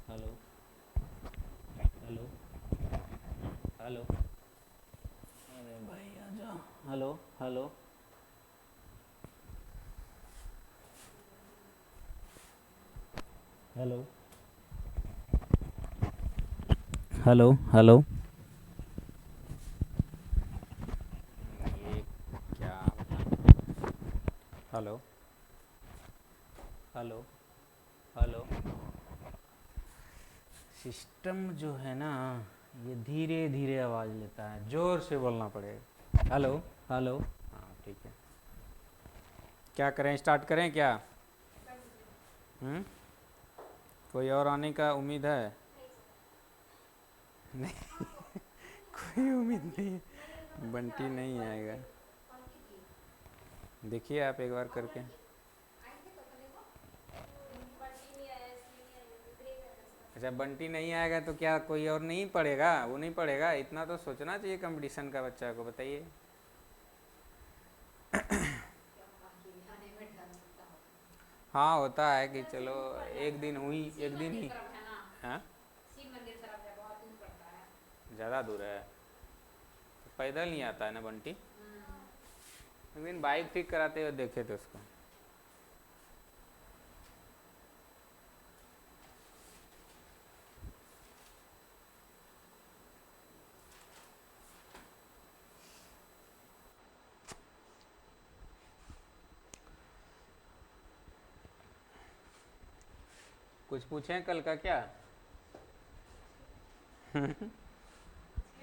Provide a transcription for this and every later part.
Hello hello hello. अरे भाई आ जाओ। Hello hello hello hello hello. ये क्या बता। Hello hello hello. सिस्टम जो है ना, ये धीरे धीरे आवाज़ लेता है, ज़ोर से बोलना पड़ेगा। Hello hello. हाँ ठीक है। क्या करें, स्टार्ट करें क्या? हम्म। कोई और आने का उम्मीद है? नहीं, कोई उम्मीद नहीं है। बंटी नहीं आएगा। देखिए आप एक बार करके। अच्छा, बंटी नहीं आएगा तो क्या कोई और नहीं पढ़ेगा? वो नहीं पढ़ेगा, इतना तो सोचना चाहिए कंपटीशन का बच्चा को। बताइए। हाँ होता है कि चलो एक दिन हुई, एक दिन ही। हाँ ज़्यादा दूर है तो पैदल नहीं आता है ना बंटी। एक दिन बाइक ठीक कराते हुए देखे थे उसको। कुछ पूछें कल का क्या?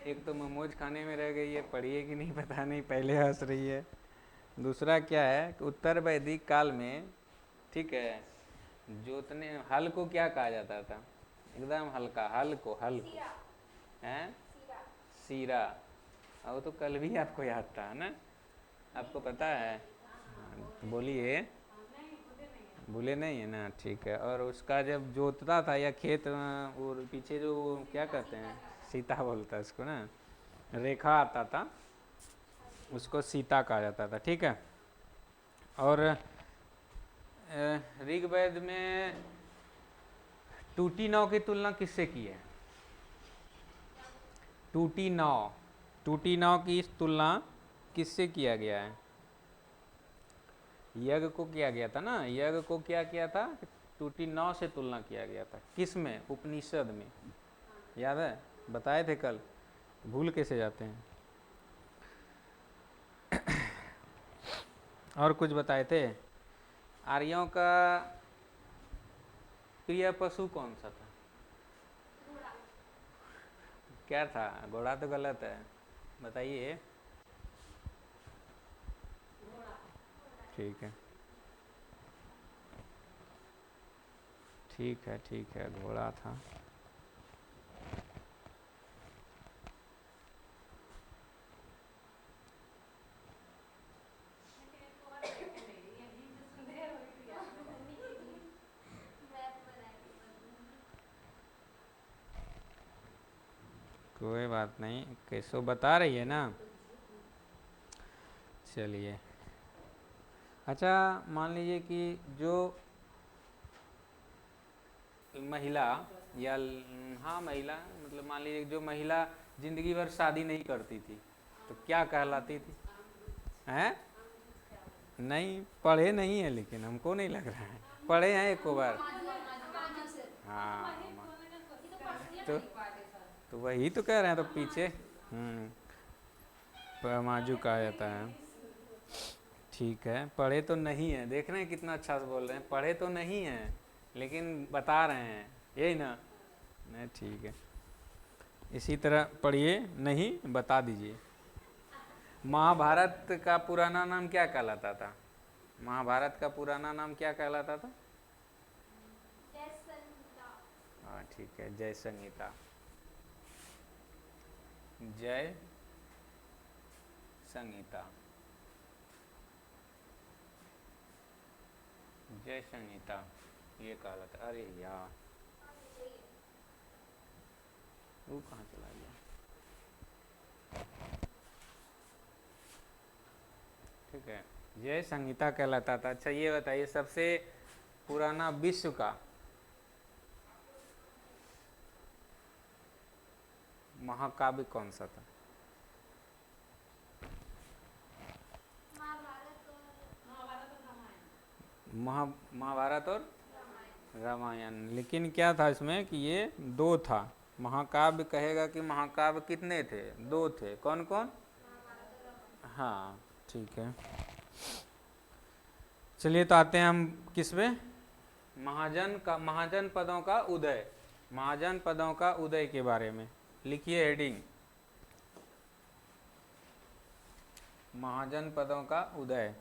एक तो मोमोज खाने में रह गई है, पढ़ी है कि नहीं पता नहीं, पहले हंस रही है। दूसरा क्या है कि उत्तर वैदिक काल में, ठीक है, जोतने हल को क्या कहा जाता था? एकदम हल्का हल को, हल को हैं? सीरा। और वो तो कल भी आपको याद था ना, आपको पता है। हाँ, तो बोलिए। भूले नहीं है ना, ठीक है। और उसका जब जोतता था या खेत, वो पीछे जो क्या कहते हैं, सीता बोलता है उसको ना, रेखा आता था, उसको सीता कहा जाता था, ठीक है। और ऋग्वेद में टूटी नाव की तुलना किससे की है? टूटी नाव, टूटी नाव की तुलना किससे किया गया है? यज्ञ को किया गया था ना, यज्ञ को क्या किया था? टूटी नाव से तुलना किया गया था। किस में? उपनिषद में। याद है? बताए थे कल। भूल कैसे जाते हैं। और कुछ बताए थे। आर्यों का प्रिय पशु कौन सा था? क्या था? घोड़ा तो गलत है, बताइए। ठीक है ठीक है ठीक है, घोड़ा था। कोई बात नहीं, कैसो बता रही है ना। चलिए। अच्छा, मान लीजिए कि जो महिला या हाँ महिला, मतलब मान लीजिए जो महिला जिंदगी भर शादी नहीं करती थी तो क्या कहलाती थी? हैं? नहीं पढ़े नहीं है, लेकिन हमको नहीं लग रहा है पढ़े हैं एक बार। हाँ तो तो वही तो कह रहे हैं, तो पीछे। हम्म। माजू कहा जाता है। ठीक है, पढ़े तो नहीं है, देख रहे हैं कितना अच्छा से बोल रहे हैं, पढ़े तो नहीं है लेकिन बता रहे हैं, यही ना। नहीं ठीक है, इसी तरह पढ़िए, नहीं बता दीजिए। महाभारत का पुराना नाम क्या कहलाता था? महाभारत का पुराना नाम क्या कहलाता था? हाँ ठीक है, जय संहिता। जय संहिता। जय संहिता ये कहलाता। अरे यार, वो कहाँ चला गया? ठीक है, जय संहिता कहलाता था। अच्छा ये बताइए, सबसे पुराना विश्व का महाकाव्य कौन सा था? महाभारत और रामायण। लेकिन क्या था इसमें कि ये दो था। महाकाव्य कहेगा कि महाकाव्य कितने थे? दो थे। कौन कौन? हाँ ठीक है। चलिए तो आते हैं हम किस पे? महाजन पदों का उदय। महाजन पदों का उदय के बारे में लिखिए हेडिंग, महाजन पदों का उदय।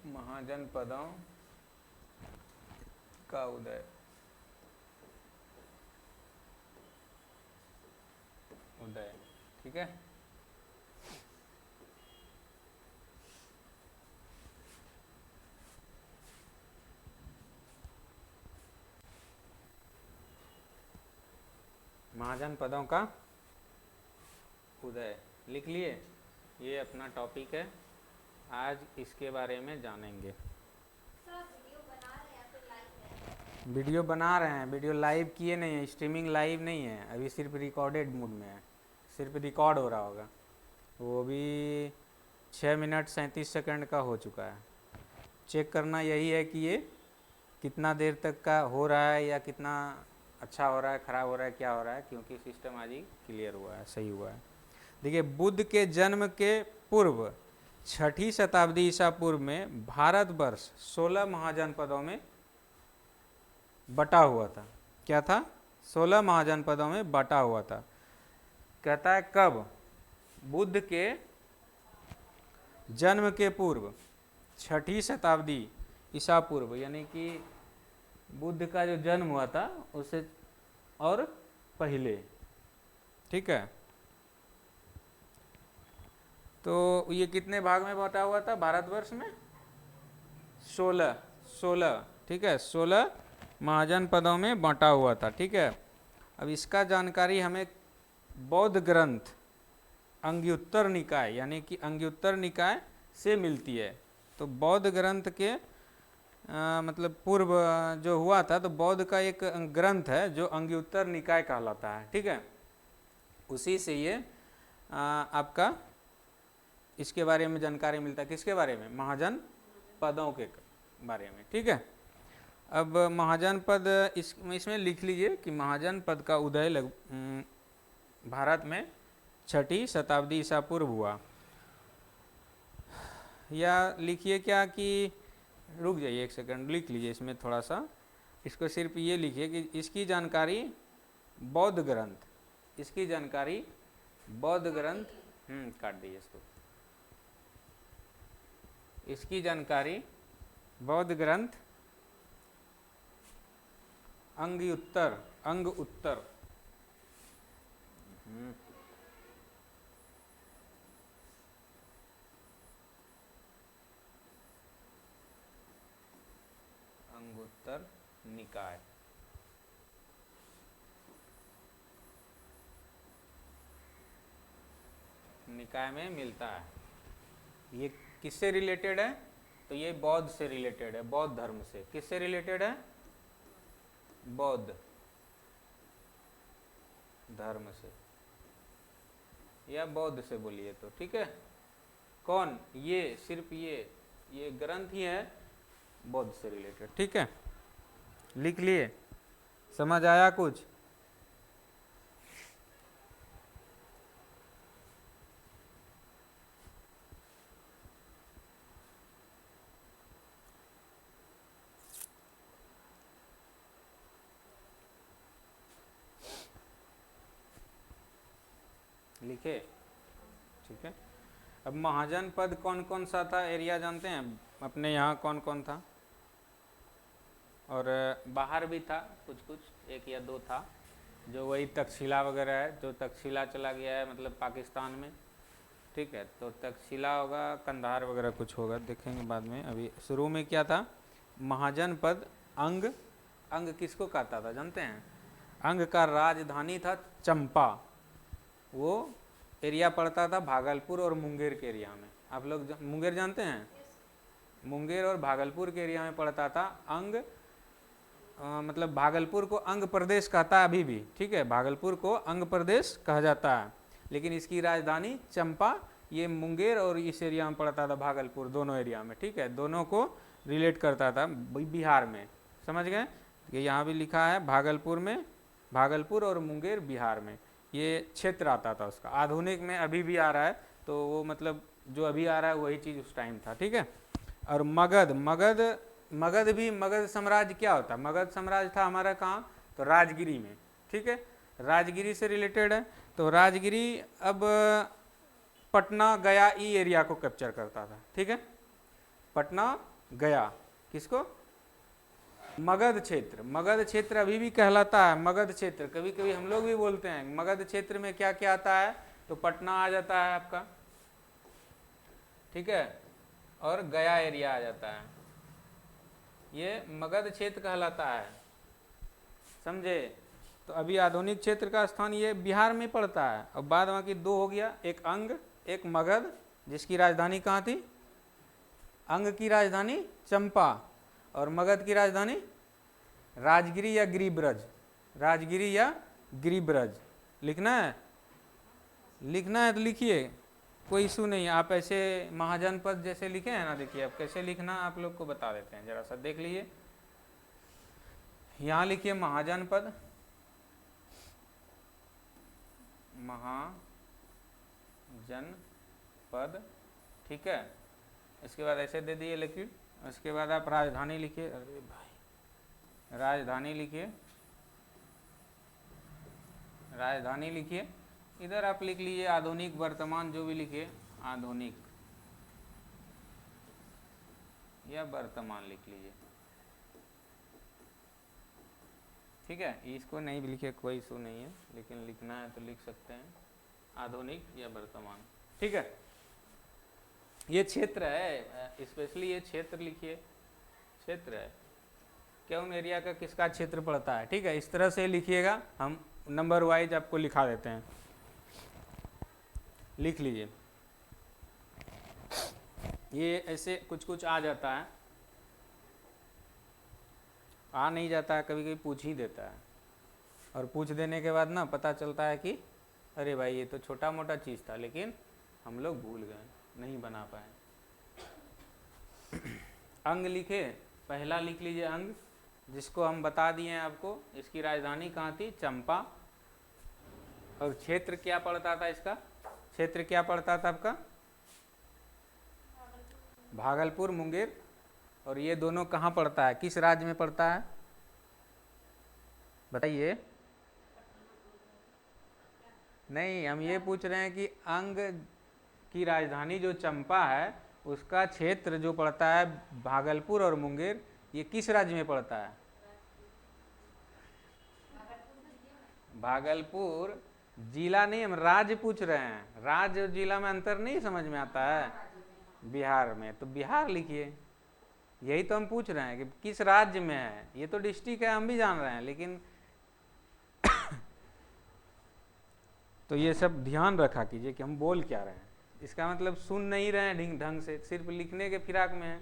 महाजन पदों का उदय। उदय, ठीक है। महाजन पदों का उदय लिख लिए। ये अपना टॉपिक है, आज इसके बारे में जानेंगे। वीडियो बना रहे हैं, वीडियो लाइव किए नहीं है, स्ट्रीमिंग लाइव नहीं है अभी, सिर्फ रिकॉर्डेड मोड में है, सिर्फ रिकॉर्ड हो रहा होगा। वो भी 6 मिनट 37 सेकंड का हो चुका है। चेक करना यही है कि ये कितना देर तक का हो रहा है, या कितना अच्छा हो रहा है, ख़राब हो रहा है, क्या हो रहा है, क्योंकि सिस्टम आज ही क्लियर हुआ है, सही हुआ है। देखिए, बुद्ध के जन्म के पूर्व 6ठी शताब्दी ईसा पूर्व में भारतवर्ष 16 महाजनपदों में बटा हुआ था। क्या था? 16 महाजनपदों में बटा हुआ था। कहता है कब? बुद्ध के जन्म के पूर्व 6ठी शताब्दी ईसा पूर्व, यानी कि बुद्ध का जो जन्म हुआ था उससे और पहले, ठीक है। तो ये कितने भाग में बटा हुआ था भारतवर्ष में? 16, ठीक है, 16 महाजनपदों में बांटा हुआ था, ठीक है। अब इसका जानकारी हमें बौद्ध ग्रंथ अंग्युत्तर निकाय, यानी कि अंग्युत्तर निकाय से मिलती है। तो बौद्ध ग्रंथ के मतलब पूर्व जो हुआ था, तो बौद्ध का एक ग्रंथ है जो अंग्युत्तर निकाय कहलाता है, ठीक है। उसी से ये आपका इसके बारे में जानकारी मिलता है। किसके बारे में? महाजन पदों के बारे में, ठीक है। अब महाजन पद इसमें लिख लीजिए कि महाजन पद का उदय भारत में 6ठी शताब्दी ईसा पूर्व हुआ। या लिखिए क्या कि रुक जाइए एक सेकंड, लिख लीजिए इसमें थोड़ा सा, इसको सिर्फ ये लिखिए कि इसकी जानकारी बौद्ध ग्रंथ, इसकी जानकारी बौद्ध ग्रंथ, काट दीजिए इसको, इसकी जानकारी बौद्ध ग्रंथ अंग उत्तर अंगुत्तर निकाय में मिलता है। ये किससे रिलेटेड है? तो ये बौद्ध से रिलेटेड है, बौद्ध धर्म से। किससे रिलेटेड है? बौद्ध धर्म से, या बौद्ध से बोलिए तो, ठीक है। कौन? ये सिर्फ ये ग्रंथ ही है बौद्ध से रिलेटेड, ठीक है। लिख लिए? समझ आया कुछ? लिखे? ठीक है। अब महाजन पद कौन कौन सा था, एरिया जानते हैं अपने यहाँ कौन कौन था? और बाहर भी था कुछ कुछ, 1 या 2 था, जो वही तक्षशिला वगैरह है, जो तक्षशिला चला गया है मतलब पाकिस्तान में, ठीक है। तो तक्षशिला होगा, कंधार वगैरह कुछ होगा, देखेंगे बाद में। अभी शुरू में क्या था? महाजन पद अंग किसको कहता था जानते हैं? अंग का राजधानी था चंपा, वो एरिया पड़ता था भागलपुर और मुंगेर के एरिया में। आप लोग मुंगेर जानते हैं? मुंगेर और भागलपुर के एरिया में पड़ता था। अंग मतलब भागलपुर को अंग प्रदेश कहता है अभी भी, ठीक है, भागलपुर को अंग प्रदेश कहा जाता है, लेकिन इसकी राजधानी चंपा, ये मुंगेर और इस एरिया में पड़ता था भागलपुर, दोनों एरिया में, ठीक है, दोनों को रिलेट करता था बिहार में, समझ गए। ये यहाँ भी लिखा है भागलपुर में, भागलपुर और मुंगेर बिहार में ये क्षेत्र आता था उसका। आधुनिक में अभी भी आ रहा है, तो वो मतलब जो अभी आ रहा है वही चीज़ उस टाइम था, ठीक है। और मगध, मगध भी, मगध साम्राज्य क्या होता है, मगध साम्राज्य था हमारा कहाँ, तो राजगिरी में, ठीक है, राजगिरी से रिलेटेड है। तो राजगिरी अब पटना गया ई एरिया को कैप्चर करता था, ठीक है, पटना गया, किसको, मगध क्षेत्र। मगध क्षेत्र अभी भी कहलाता है मगध क्षेत्र, कभी कभी हम लोग भी बोलते हैं मगध क्षेत्र में क्या क्या आता है, तो पटना आ जाता है आपका, ठीक है, और गया एरिया आ जाता है, ये मगध क्षेत्र कहलाता है, समझे। तो अभी आधुनिक क्षेत्र का स्थान ये बिहार में पड़ता है। अब बाद बाकी दो हो गया, एक अंग, एक मगध, जिसकी राजधानी कहाँ थी, अंग की राजधानी चंपा और मगध की राजधानी राजगिरी या गिरिब्रज, राजगिरी या गिरिब्रज। लिखना है, लिखना है तो लिखिए, कोई इशू नहीं है। आप ऐसे महाजनपद जैसे लिखे हैं ना, देखिए अब कैसे लिखना आप लोग को बता देते हैं, जरा सा देख लीजिए। यहाँ लिखिए महाजनपद, महाजनपद, ठीक है। इसके बाद ऐसे दे दिए लिखिए, उसके बाद आप राजधानी लिखिए, अरे भाई राजधानी लिखिए, राजधानी लिखिए, इधर आप लिख लीजिए आधुनिक, वर्तमान, जो भी लिखिए, आधुनिक या वर्तमान लिख लीजिए, ठीक है। इसको नहीं भी लिखिए कोई इशू नहीं है, लेकिन लिखना है तो लिख सकते हैं, आधुनिक या वर्तमान, ठीक है। ये क्षेत्र है, स्पेशली ये क्षेत्र लिखिए, क्षेत्र है, कौन एरिया का किसका क्षेत्र पड़ता है, ठीक है। इस तरह से लिखिएगा, हम नंबर वाइज आपको लिखा देते हैं, लिख लीजिए। ये ऐसे कुछ कुछ आ जाता है, आ नहीं जाता है, कभी कभी पूछ ही देता है, और पूछ देने के बाद ना पता चलता है कि अरे भाई ये तो छोटा मोटा चीज़ था, लेकिन हम लोग भूल गए, नहीं बना पाए। अंग लिखे, पहला लिख लीजिए अंग, जिसको हम बता दिए हैं आपको, इसकी राजधानी कहाँ थी, चंपा, और क्षेत्र क्या पड़ता था इसका, क्षेत्र क्या पड़ता था आपका, भागलपुर, मुंगेर, और ये दोनों कहाँ पड़ता है, किस राज्य में पड़ता है, बताइए। नहीं, हम ये पूछ रहे हैं कि अंग की राजधानी जो चंपा है, उसका क्षेत्र जो पड़ता है भागलपुर और मुंगेर, ये किस राज्य में पड़ता है, भागलपुर जिला नहीं, हम राज्य पूछ रहे हैं, राज्य और जिला में अंतर नहीं समझ में आता है, बिहार में, तो बिहार लिखिए, यही तो हम पूछ रहे हैं कि किस राज्य में है। ये तो डिस्ट्रिक्ट है, हम भी जान रहे हैं, लेकिन तो ये सब ध्यान रखा कीजिए कि हम बोल क्या रहे हैं, इसका मतलब सुन नहीं रहे हैं ढंग से, सिर्फ लिखने के फिराक में है।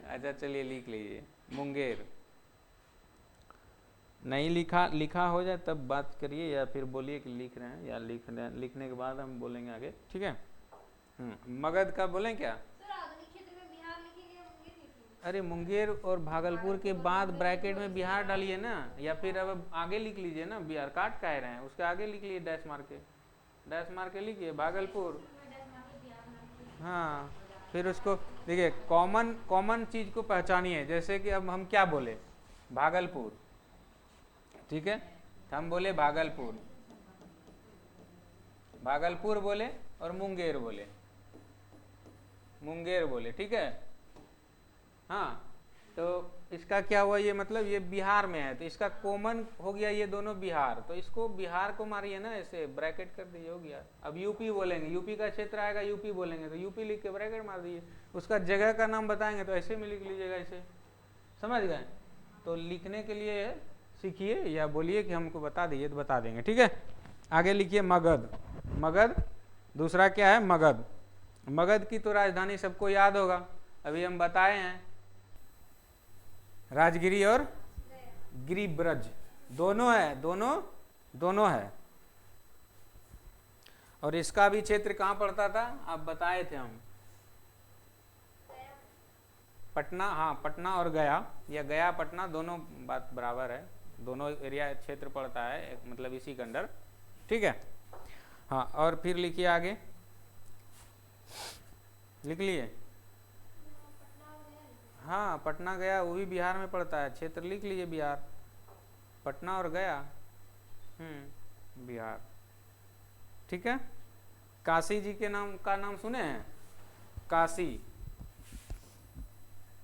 अच्छा चलिए लिख लीजिए, मुंगेर। नहीं लिखा हो जाए तब बात करिए, या फिर बोलिए कि लिख रहे हैं, या लिखने के बाद हम बोलेंगे आगे, ठीक है। मगध का बोलें क्या, अरे मुंगेर और भागलपुर के बाद ब्रैकेट में बिहार डालिए ना, या फिर अब आगे लिख लीजिए ना, बिहार काट कह रहे हैं, उसके आगे लिख लीजिए, डैश मार के लिखिए भागलपुर, हाँ। फिर उसको देखिए, कॉमन चीज को पहचानिए, जैसे कि अब हम क्या बोले, भागलपुर, ठीक है, हम बोले भागलपुर बोले, और मुंगेर बोले, ठीक है, हाँ। तो इसका क्या हुआ, ये मतलब ये बिहार में है, तो इसका कॉमन हो गया ये दोनों बिहार, तो इसको बिहार को मारिए ना, ऐसे ब्रैकेट कर दीजिए, हो गया। अब यूपी बोलेंगे, यूपी का क्षेत्र आएगा, यूपी बोलेंगे तो यूपी लिख के ब्रैकेट मार दीजिए, उसका जगह का नाम बताएंगे तो ऐसे में लिख लीजिएगा, ऐसे, समझ गए। तो लिखने के लिए सीखिए, या बोलिए कि हमको बता दीजिए तो बता देंगे, ठीक है। आगे लिखिए मगध, दूसरा क्या है, मगध, मगध की तो राजधानी सबको याद होगा, अभी हम बताए हैं, राजगिरी और गिरिब्रज दोनों है, दोनों है। और इसका भी क्षेत्र कहाँ पड़ता था, आप बताए थे हम, पटना, हाँ पटना और गया, या गया पटना दोनों बात बराबर है, दोनों एरिया क्षेत्र पड़ता है, मतलब इसी के अंडर, ठीक है। हाँ और फिर लिखिए आगे, लिख लिए। हाँ पटना गया वो भी बिहार में पड़ता है, क्षेत्र लिख लीजिए बिहार, पटना और गया, बिहार, ठीक है। काशी जी के नाम का नाम सुने हैं, काशी,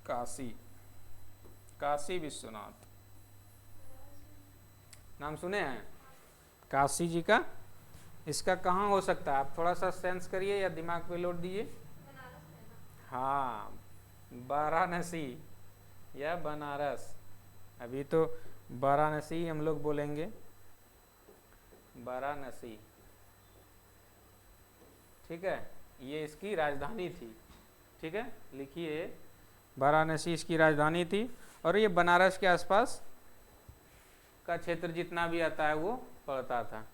काशी, काशी विश्वनाथ नाम सुने हैं काशी जी का। इसका कहाँ हो सकता है, आप थोड़ा सा सेंस करिए या दिमाग पे लोड दीजिए। हाँ वाराणसी या बनारस, अभी तो वाराणसी हम लोग बोलेंगे, वाराणसी, ठीक है, ये इसकी राजधानी थी, ठीक है, लिखिए वाराणसी इसकी राजधानी थी। और ये बनारस के आसपास का क्षेत्र जितना भी आता है वो पड़ता था,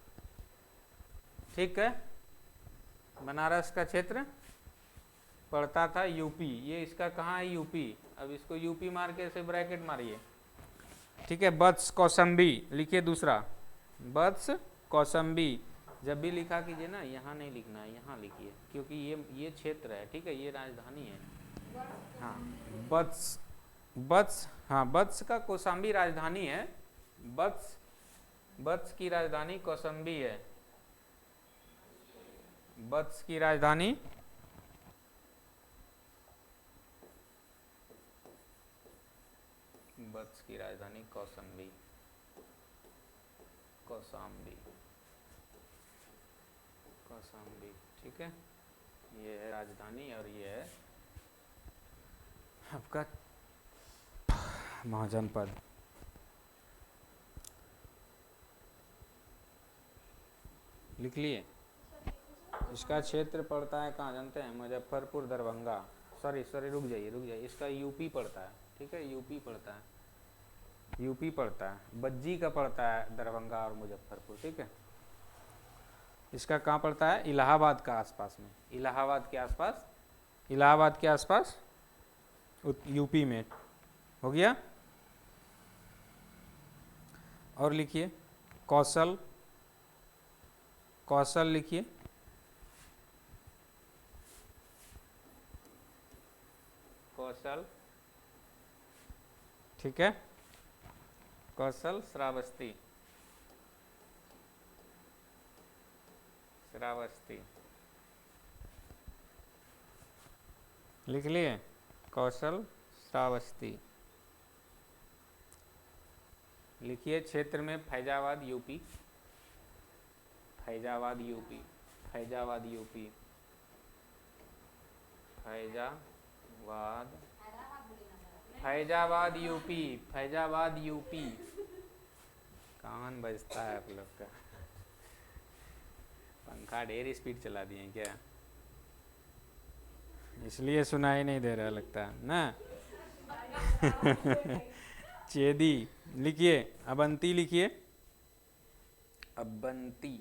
ठीक है, बनारस का क्षेत्र पड़ता था यूपी, ये इसका कहाँ है यूपी, अब इसको यूपी मार के ऐसे ब्रैकेट मारिए, ठीक है। वत्स कौसंबी लिखिए दूसरा, वत्स कौसंबी, जब भी लिखा कीजिए ना यहाँ नहीं लिखना है, यहाँ लिखिए, क्योंकि ये क्षेत्र है, ठीक है, ये राजधानी है। हाँ वत्स, वत्स, हाँ वत्स का कौशाम्बी राजधानी है, वत्स, वत्स की राजधानी कौशाम्बी है, वत्स की राजधानी वत्स की राजधानी कौशाम्बी, कौशाम्बी, कौशाम्बी, ठीक है, ये है राजधानी और ये है आपका महाजनपद। लिख लिए। इसका क्षेत्र पड़ता है कहाँ जानते हैं, मुजफ्फरपुर दरभंगा, सॉरी रुक जाइए, इसका यूपी पड़ता है, ठीक है, यूपी पड़ता है, यूपी पड़ता है, बज्जी का पड़ता है दरभंगा और मुजफ्फरपुर, ठीक है। इसका कहाँ पड़ता है, इलाहाबाद का आसपास में, इलाहाबाद के आसपास, इलाहाबाद के आसपास यूपी में, हो गया। और लिखिए कौशल, कौशल लिखिए, कौशल, ठीक है, कौशल श्रावस्ती, श्रावस्ती, लिख लिए कौशल श्रावस्ती। लिखिए क्षेत्र में Faizabad UP, Faizabad UP, Faizabad UP, Faizabad, Faizabad UP, Faizabad UP, कान बजता है आप लोग का, पंखा ढेर स्पीड चला दिए क्या, इसलिए सुनाई नहीं दे रहा लगता ना। चेदी लिखिए, अबंती लिखिए, अबंती,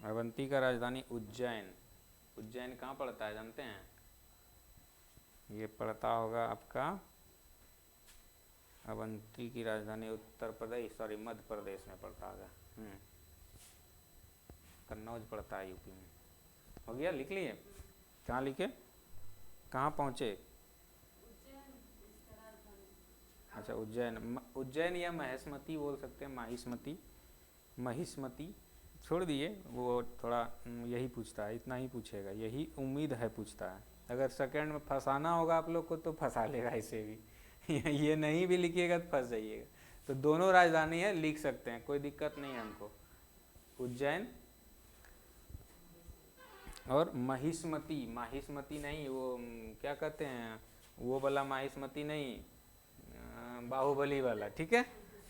अवंती का राजधानी उज्जैन, उज्जैन कहाँ पड़ता है जानते हैं, ये पड़ता होगा आपका, अवंती की राजधानी उत्तर प्रदेश, सॉरी मध्य प्रदेश में पड़ता होगा, कन्नौज पड़ता है यूपी में, हो गया, लिख लिए, कहाँ लिखे, कहाँ पहुँचे, अच्छा उज्जैन, उज्जैन या महेशमती बोल सकते हैं, माहिष्मती, महिष्मती, छोड़ दिए वो, थोड़ा यही पूछता है, इतना ही पूछेगा, यही उम्मीद है पूछता है, अगर सेकंड में फंसाना होगा आप लोग को तो फंसा लेगा इसे भी। ये नहीं भी लिखिएगा तो फंस जाइएगा, तो दोनों राजधानी है, लिख सकते हैं, कोई दिक्कत नहीं है हमको, उज्जैन और महिष्मती, माहिष्मती नहीं, वो क्या कहते हैं, वो वाला माहिष्मती नहीं, बाहुबली वाला, ठीक है।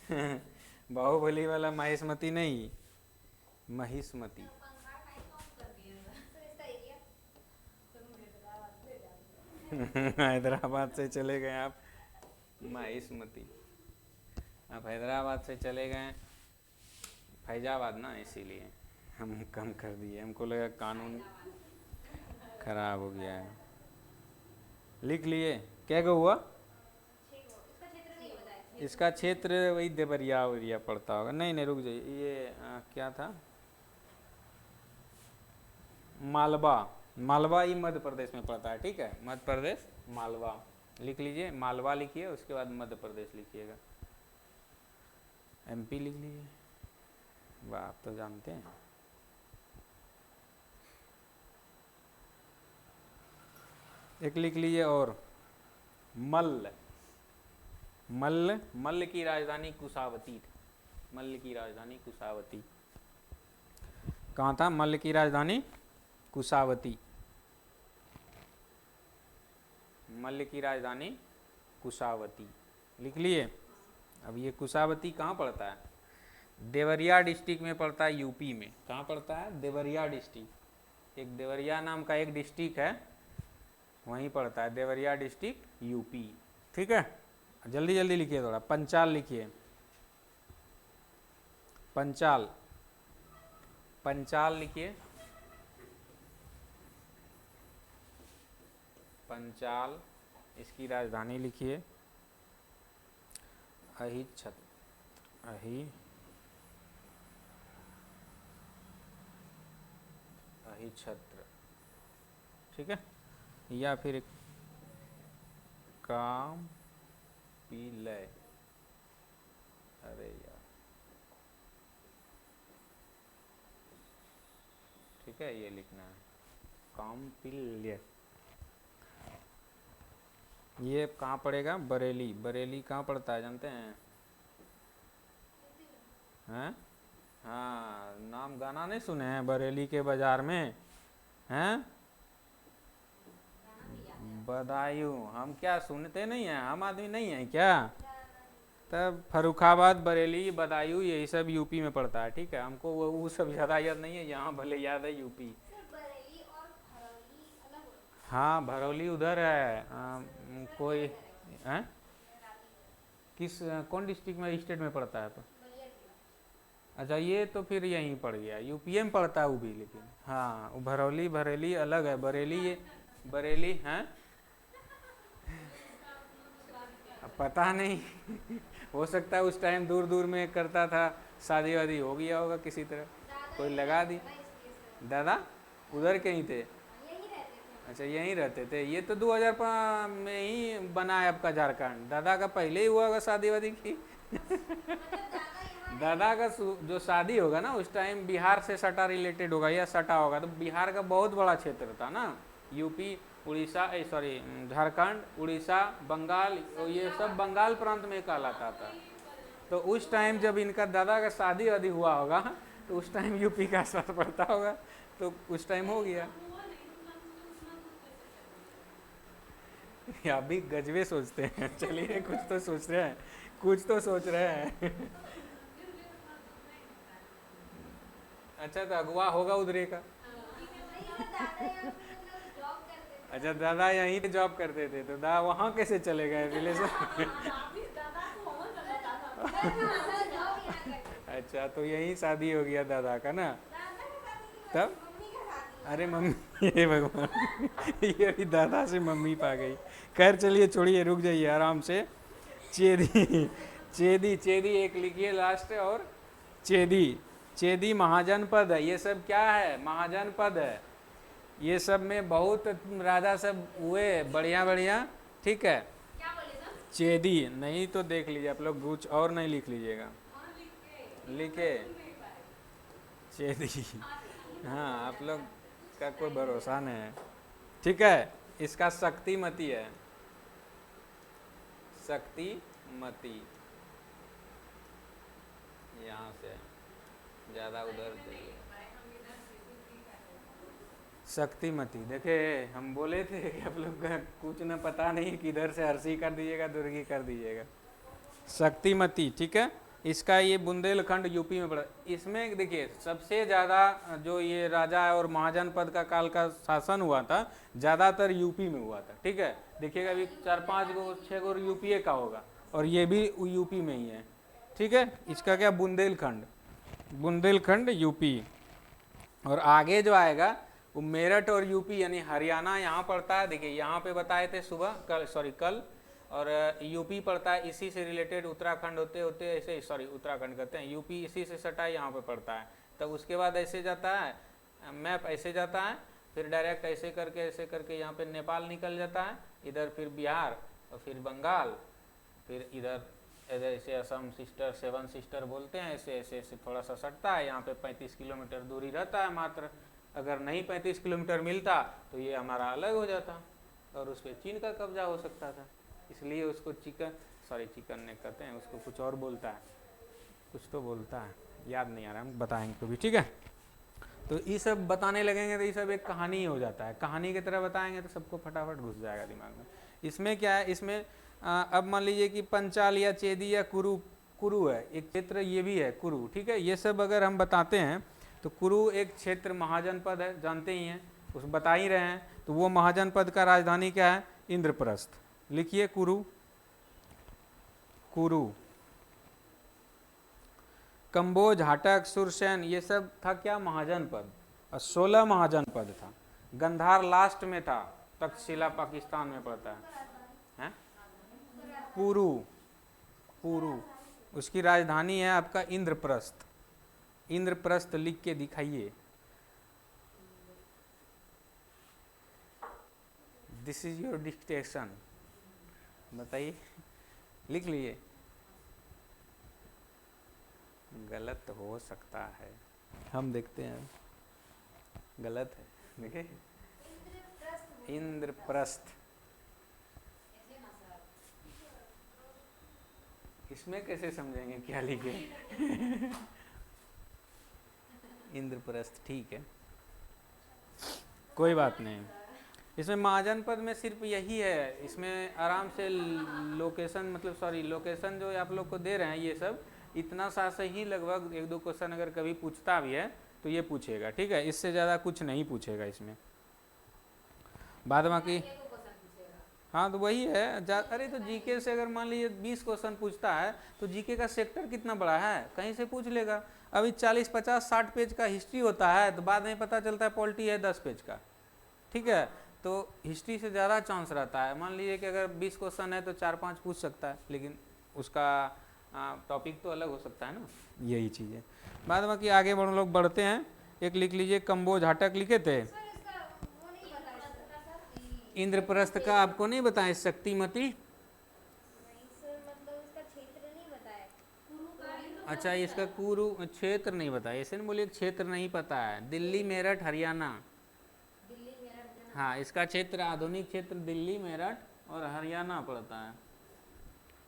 बाहुबली वाला महेशमती नहीं, महिष्मती। हैदराबाद से चले गए आप महिष्मती। आप हैदराबाद से चले गए फैजाबाद ना, इसीलिए हम कम कर दिए, हमको लगा कानून खराब हो गया है। लिख लिए क्या क्या हुआ? इसका क्षेत्र वही देवरिया वरिया पड़ता होगा। नहीं नहीं रुक जाइए, ये क्या था, मालवा। मालवा ही मध्य प्रदेश में पड़ता है, ठीक है, मध्य प्रदेश मालवा लिख लीजिए, मालवा लिखिए, उसके बाद मध्य प्रदेश लिखिएगा। एमपी लिख लीजिए, वाह आप तो जानते हैं। एक लिख लीजिए और मल्ल। मल्ल, मल्ल की राजधानी कुशावती थी। मल्ल की राजधानी कुशावती। कहाँ था मल्ल की राजधानी? कुशावती। मल्ल की राजधानी कुशावती लिख लिए। अब ये कुशावती कहाँ पड़ता है? देवरिया डिस्ट्रिक्ट में पड़ता है, यूपी में। कहाँ पड़ता है? देवरिया डिस्ट्रिक्ट। एक देवरिया नाम का एक डिस्ट्रिक्ट है, वहीं पड़ता है, देवरिया डिस्ट्रिक्ट यूपी। ठीक है, जल्दी जल्दी लिखिए थोड़ा। पंचाल लिखिए, पंचाल, पंचाल लिखिए, पंचाल। इसकी राजधानी लिखिए अहिच्छत्र, ठीक है, या फिर काम पिलय। अरे यार, ठीक है, ये लिखना है काम पिलय। ये कहाँ पड़ेगा? बरेली। बरेली कहाँ पड़ता है जानते हैं? हैं? हाँ, नाम गाना नहीं सुने हैं, बरेली के बाजार में हैं? बदायूं। हम क्या सुनते नहीं हैं? हम आदमी नहीं हैं क्या? तब फर्रुखाबाद, बरेली, बदायूं यही सब यूपी में पड़ता है, ठीक है। हमको वो सब ज़्यादा याद नहीं है, यहाँ भले याद है यूपी। हाँ, भरौली उधर है। कोई हैं? किस कौन डिस्ट्रिक्ट में, स्टेट में पड़ता है? अच्छा, ये तो फिर यहीं पड़ गया, यूपीए में पड़ता है वो भी, लेकिन हाँ भरौली बरेली अलग है। बरेली, ये बरेली हैं, अब पता नहीं। हो सकता है उस टाइम दूर दूर में करता था, शादी वादी हो गया होगा किसी तरह, कोई लगा दी। दादा उधर कहीं थे? अच्छा, यहीं रहते थे। ये तो 2005 में ही बना है आपका झारखंड। दादा का पहले ही हुआ होगा शादी वादी की। दादा का जो शादी होगा ना, उस टाइम बिहार से सटा रिलेटेड होगा या सटा होगा, तो बिहार का बहुत बड़ा क्षेत्र था ना, यूपी, उड़ीसा, सॉरी झारखंड, उड़ीसा, बंगाल, ये सब बंगाल प्रांत में कहलाता था। तो उस टाइम जब इनका दादा का शादी वादी हुआ होगा, तो उस टाइम यूपी का आसपास पड़ता होगा, तो उस टाइम हो गया। आप भी गजबे सोचते हैं। चलिए, कुछ तो सोच रहे हैं, कुछ तो सोच रहे हैं। अच्छा, तो अगवा होगा उधरे का। अच्छा, दादा यहीं पे जॉब करते थे, तो दादा वहाँ कैसे चले गए रिलेशन? अच्छा, तो यहीं शादी हो गया दादा का ना तब? अरे मम्मी, ये भगवान, ये भी दादा से मम्मी पा गई। खैर चलिए, छोड़िए, रुक जाइए आराम से। चेदी, चेदी, चेदी एक लिखिए लास्ट। और चेदी, चेदी महाजनपद है। ये सब क्या है? महाजनपद है। ये सब में बहुत राजा सब हुए बढ़िया बढ़िया, ठीक है। चेदी नहीं तो देख लीजिए आप लोग, कुछ और नहीं लिख लीजिएगा, लिखे चेदी। हाँ, आप लोग का कोई भरोसा नहीं है, ठीक है। इसका शक्तिमती है, शक्तिमती, यहाँ से ज़्यादा उधर शक्तिमती। देखे, हम बोले थे कि आप लोग का कुछ न पता नहीं, किधर से हर्षी कर दीजिएगा, दुर्गी कर दीजिएगा। शक्तिमती, ठीक है। इसका ये बुंदेलखंड यूपी में पड़ा। इसमें देखिए सबसे ज़्यादा जो ये राजा और महाजनपद का काल का शासन हुआ था ज़्यादातर यूपी में हुआ था, ठीक है। देखिएगा अभी 4-5 गो 6 गो यूपी का होगा और ये भी यूपी में ही है, ठीक है। इसका क्या बुंदेलखंड, बुंदेलखंड यूपी। और आगे जो आएगा वो मेरठ और यूपी यानी हरियाणा यहाँ पड़ता है। देखिए यहाँ पे बताए थे सुबह कल और यूपी पड़ता है इसी से रिलेटेड, उत्तराखंड होते होते ऐसे, सॉरी उत्तराखंड कहते हैं, यूपी इसी से सटा यहाँ पे पड़ता है। तब उसके बाद ऐसे जाता है मैप, ऐसे जाता है, फिर डायरेक्ट ऐसे करके यहाँ पे नेपाल निकल जाता है, इधर फिर बिहार और फिर बंगाल, फिर इधर ऐसे असम सिस्टर 7 सिस्टर बोलते हैं, ऐसे ऐसे ऐसे थोड़ा सा सटता है। यहाँ पे 35 किलोमीटर दूरी रहता है मात्र। अगर नहीं 35 किलोमीटर मिलता तो ये हमारा अलग हो जाता और उस पर चीन का कब्जा हो सकता था। इसलिए उसको चिकन नहीं कहते हैं, उसको कुछ और बोलता है, कुछ तो बोलता है, याद नहीं आ रहा, हम बताएंगे कभी, ठीक है। तो ये सब बताने लगेंगे तो ये सब एक कहानी ही हो जाता है, कहानी की तरह बताएंगे तो सबको फटाफट घुस जाएगा दिमाग में। इसमें क्या है, इसमें अब मान लीजिए कि पंचाल या चेदी या कुरु है एक क्षेत्र, ये भी है कुरु, ठीक है। ये सब अगर हम बताते हैं तो कुरु एक क्षेत्र महाजनपद है, जानते ही हैं, उस बता ही रहे हैं। तो वो महाजनपद का राजधानी क्या है, इंद्रप्रस्थ। लिखिए कुरु, कंबोज, हाटक, सुरसैन, ये सब था क्या महाजनपद, और 16 महाजनपद था। गंधार लास्ट में था, तक्षशिला पाकिस्तान में पड़ता है। पुरू उसकी राजधानी है आपका इंद्रप्रस्थ। इंद्रप्रस्थ लिख के दिखाइए, दिस इज योर डिक्टेशन, बताइए, लिख लिए। गलत हो सकता है, हम देखते हैं, गलत है, देखिए इंद्रप्रस्थ। इसमें कैसे समझेंगे क्या लिखे इंद्रप्रस्थ, ठीक है, कोई बात नहीं। इसमें महाजनपद में सिर्फ यही है, इसमें आराम से लोकेशन लोकेशन जो आप लोग को दे रहे हैं ये सब इतना सा से ही लगभग 1-2 क्वेश्चन अगर कभी पूछता भी है तो ये पूछेगा, ठीक है। इससे ज़्यादा कुछ नहीं पूछेगा इसमें, बाद बाकी हाँ तो वही है। अरे तो जीके से अगर मान लीजिए 20 क्वेश्चन पूछता है तो जीके का सेक्टर कितना बड़ा है, कहीं से पूछ लेगा। अभी 40, 50, 60 पेज का हिस्ट्री होता है तो बाद में पता चलता है पॉलिटी है 10 पेज का, ठीक है। तो हिस्ट्री से ज़्यादा चांस रहता है। मान लीजिए कि अगर 20 क्वेश्चन है तो 4-5 पूछ सकता है, लेकिन उसका टॉपिक तो अलग हो सकता है ना, यही चीज़ है। बाद बाकी आगे लोग बढ़ते हैं। एक लिख लीजिए, कंबोज, हाटक लिखे थे। इंद्रप्रस्थ का आपको नहीं बताया, शक्तिमती, अच्छा इसका कुरु क्षेत्र नहीं बताया, ऐसे नहीं बोलिए क्षेत्र नहीं पता है। दिल्ली मेरठ हरियाणा, हाँ इसका क्षेत्र, आधुनिक क्षेत्र दिल्ली मेरठ और हरियाणा पड़ता है,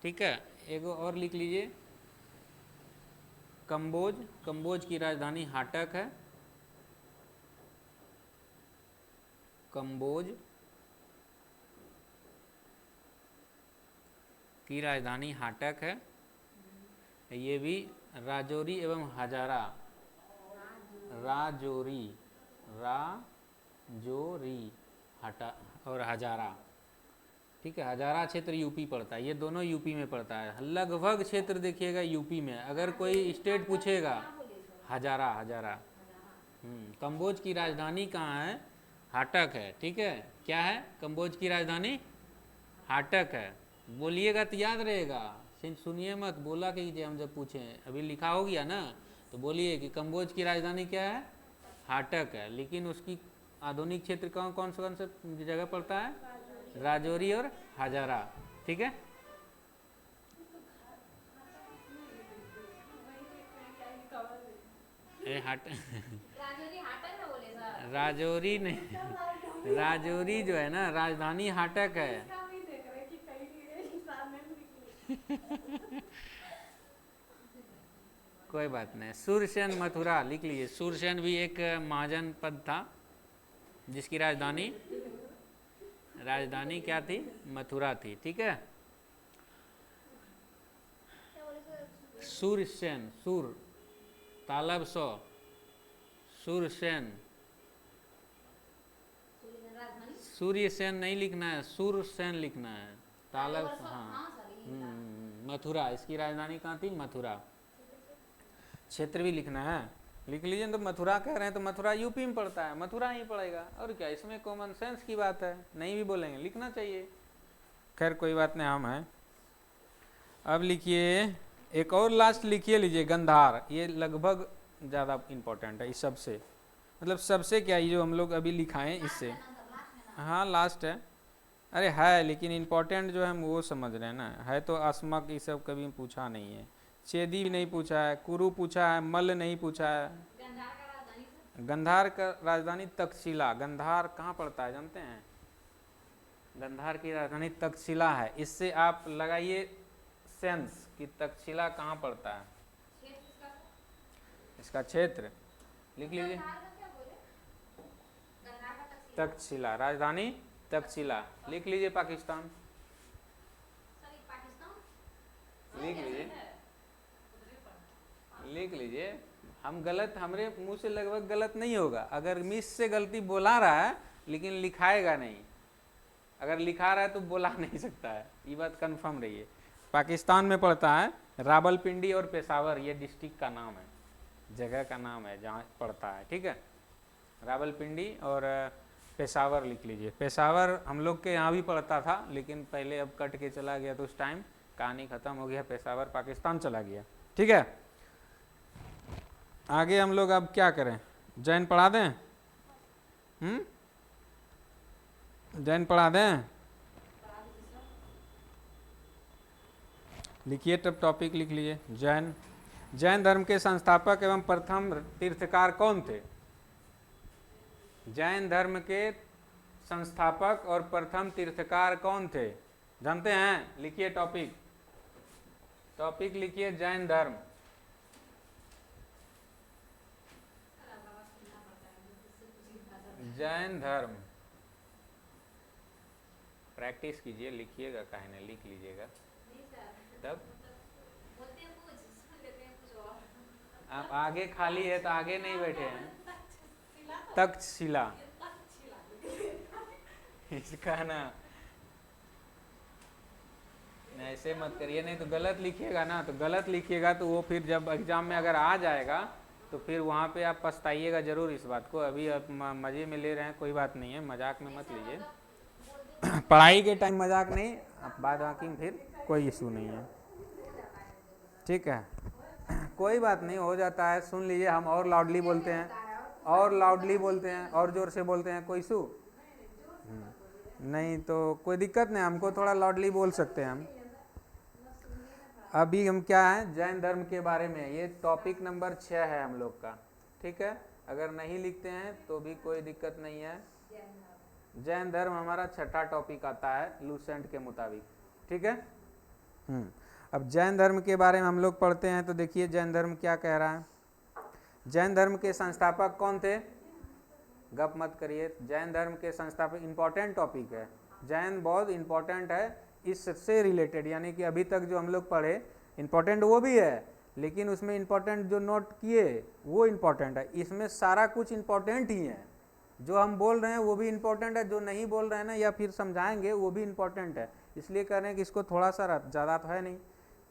ठीक है। एक और लिख लीजिए, कंबोज की राजधानी हाटक है, कंबोज की राजधानी हाटक है। ये भी राजौरी एवं हजारा, राजौरी हटा और हजारा, ठीक है। हजारा क्षेत्र यूपी पड़ता है, ये दोनों यूपी में पड़ता है। लगभग क्षेत्र देखिएगा यूपी में, अगर कोई स्टेट पूछेगा हजारा। कंबोज की राजधानी कहाँ है, हाटक है, ठीक है। क्या है, कंबोज की राजधानी हाटक है। बोलिएगा तो याद रहेगा, सुनिए मत, बोला कीजिए हम जब पूछें, अभी लिखा हो गया ना तो बोलिए कि कंबोज की राजधानी क्या है, हाटक है। लेकिन उसकी आधुनिक क्षेत्र कौन सा जगह पड़ता है, राजौरी और हजारा, ठीक है। राजौरी नहीं, राजौरी जो है ना राजधानी हाटक है कोई बात नहीं। सुरसेन मथुरा लिख लीजिए, सुरसेन भी एक महाजनपद था जिसकी राजधानी क्या थी, मथुरा थी, ठीक है। सूरसेन, सूर तालब सौ, सूरसेन, सूर्यसेन नहीं लिखना है, सूरसेन लिखना है, तालब। हाँ, मथुरा, इसकी राजधानी कहाँ थी? मथुरा। क्षेत्र भी लिखना है, लिख लीजिए। तो मथुरा कह रहे हैं तो मथुरा यूपी में पड़ता है, मथुरा ही पड़ेगा, और क्या, इसमें कॉमन सेंस की बात है, नहीं भी बोलेंगे, लिखना चाहिए। खैर कोई बात नहीं, हम है। अब लिखिए एक और लास्ट लिखिए, लीजिए गंधार। ये लगभग ज़्यादा इम्पोर्टेंट है इस सबसे, मतलब सबसे क्या, ये जो हम लोग अभी लिखाएं इससे। हाँ लास्ट है, अरे है, लेकिन इम्पोर्टेंट जो है हम वो समझ रहे हैं ना। है तो अस्मक ये सब कभी पूछा नहीं है, चेदी भी नहीं पूछा है, कुरु पूछा है, मल्ल नहीं पूछा है। गंधार का राजधानी तक्षशिला। गंधार कहाँ पड़ता है जानते हैं? गंधार की राजधानी तक्षशिला है। इससे आप लगाइए सेंस कि तक्षशिला कहाँ पड़ता है, इसका क्षेत्र लिख लीजिए। तक्षशिला, राजधानी तक्षशिला, लिख लीजिए। पाकिस्तान लिख लीजिए, लिख लीजिए। हम गलत, हमारे मुंह से लगभग गलत नहीं होगा, अगर मिस से गलती बोला रहा है लेकिन लिखाएगा नहीं, अगर लिखा रहा है तो बोला नहीं सकता है, ये बात कंफर्म रही है। पाकिस्तान में पड़ता है, रावलपिंडी और पेशावर, ये डिस्ट्रिक्ट का नाम है, जगह का नाम है जहाँ पड़ता है, ठीक है। रावलपिंडी और पेशावर लिख लीजिए। पेशावर हम लोग के यहाँ भी पड़ता था, लेकिन पहले अब कट के चला गया तो उस टाइम कहानी ख़त्म हो गया, पेशावर पाकिस्तान चला गया, ठीक है। आगे हम लोग अब क्या करें, जैन पढ़ा दें? जैन पढ़ा दें? लिखिए, तब टॉपिक लिख लीजिए। जैन, जैन धर्म के संस्थापक एवं प्रथम तीर्थकार कौन थे? जैन धर्म के संस्थापक और प्रथम तीर्थकार कौन थे, जानते हैं? लिखिए टॉपिक, टॉपिक लिखिए जैन धर्म। जैन धर्म, प्रैक्टिस कीजिए, लिखिएगा, काहे नहीं, लिख लीजिएगा तब। आप आगे खाली है तो आगे नहीं बैठे हैं। तक्षशिला इसका ना, ऐसे मत करिए, नहीं तो गलत लिखिएगा ना, तो गलत लिखिएगा तो वो फिर जब एग्जाम में अगर आ जाएगा तो फिर वहाँ पे आप पछताइएगा जरूर इस बात को। अभी आप मज़े में ले रहे हैं, कोई बात नहीं है, मजाक में मत लीजिए। पढ़ाई के टाइम मजाक नहीं, आप बाद बाकी फिर कोई इशू नहीं है, ठीक है। कोई बात नहीं, हो जाता है, सुन लीजिए। हम और लाउडली बोलते हैं, और लाउडली बोलते हैं, और ज़ोर से बोलते हैं, कोई इशू नहीं, तो कोई दिक्कत नहीं, हमको थोड़ा लाउडली बोल सकते हैं हम। अभी हम क्या है, जैन धर्म के बारे में, ये टॉपिक नंबर 6 है हम लोग का, ठीक है। अगर नहीं लिखते हैं तो भी कोई दिक्कत नहीं है। जैन धर्म हमारा 6ठा टॉपिक आता है लूसेंट के मुताबिक, ठीक है। अब जैन धर्म के बारे में हम लोग पढ़ते हैं, तो देखिए जैन धर्म क्या कह रहा है। जैन धर्म के संस्थापक कौन थे? गप मत करिए, जैन धर्म के संस्थापक इंपॉर्टेंट टॉपिक है, जैन बहुत इंपॉर्टेंट है इससे रिलेटेड, यानी कि अभी तक जो हम लोग पढ़े इंपॉर्टेंट वो भी है, लेकिन उसमें इंपॉर्टेंट जो नोट किए वो इंपॉर्टेंट है। इसमें सारा कुछ इंपॉर्टेंट ही है, जो हम बोल रहे हैं वो भी इंपॉर्टेंट है, जो नहीं बोल रहे हैं ना या फिर समझाएंगे वो भी इंपॉर्टेंट है। इसलिए कह रहे हैं कि इसको थोड़ा सा ज़्यादा तो है नहीं,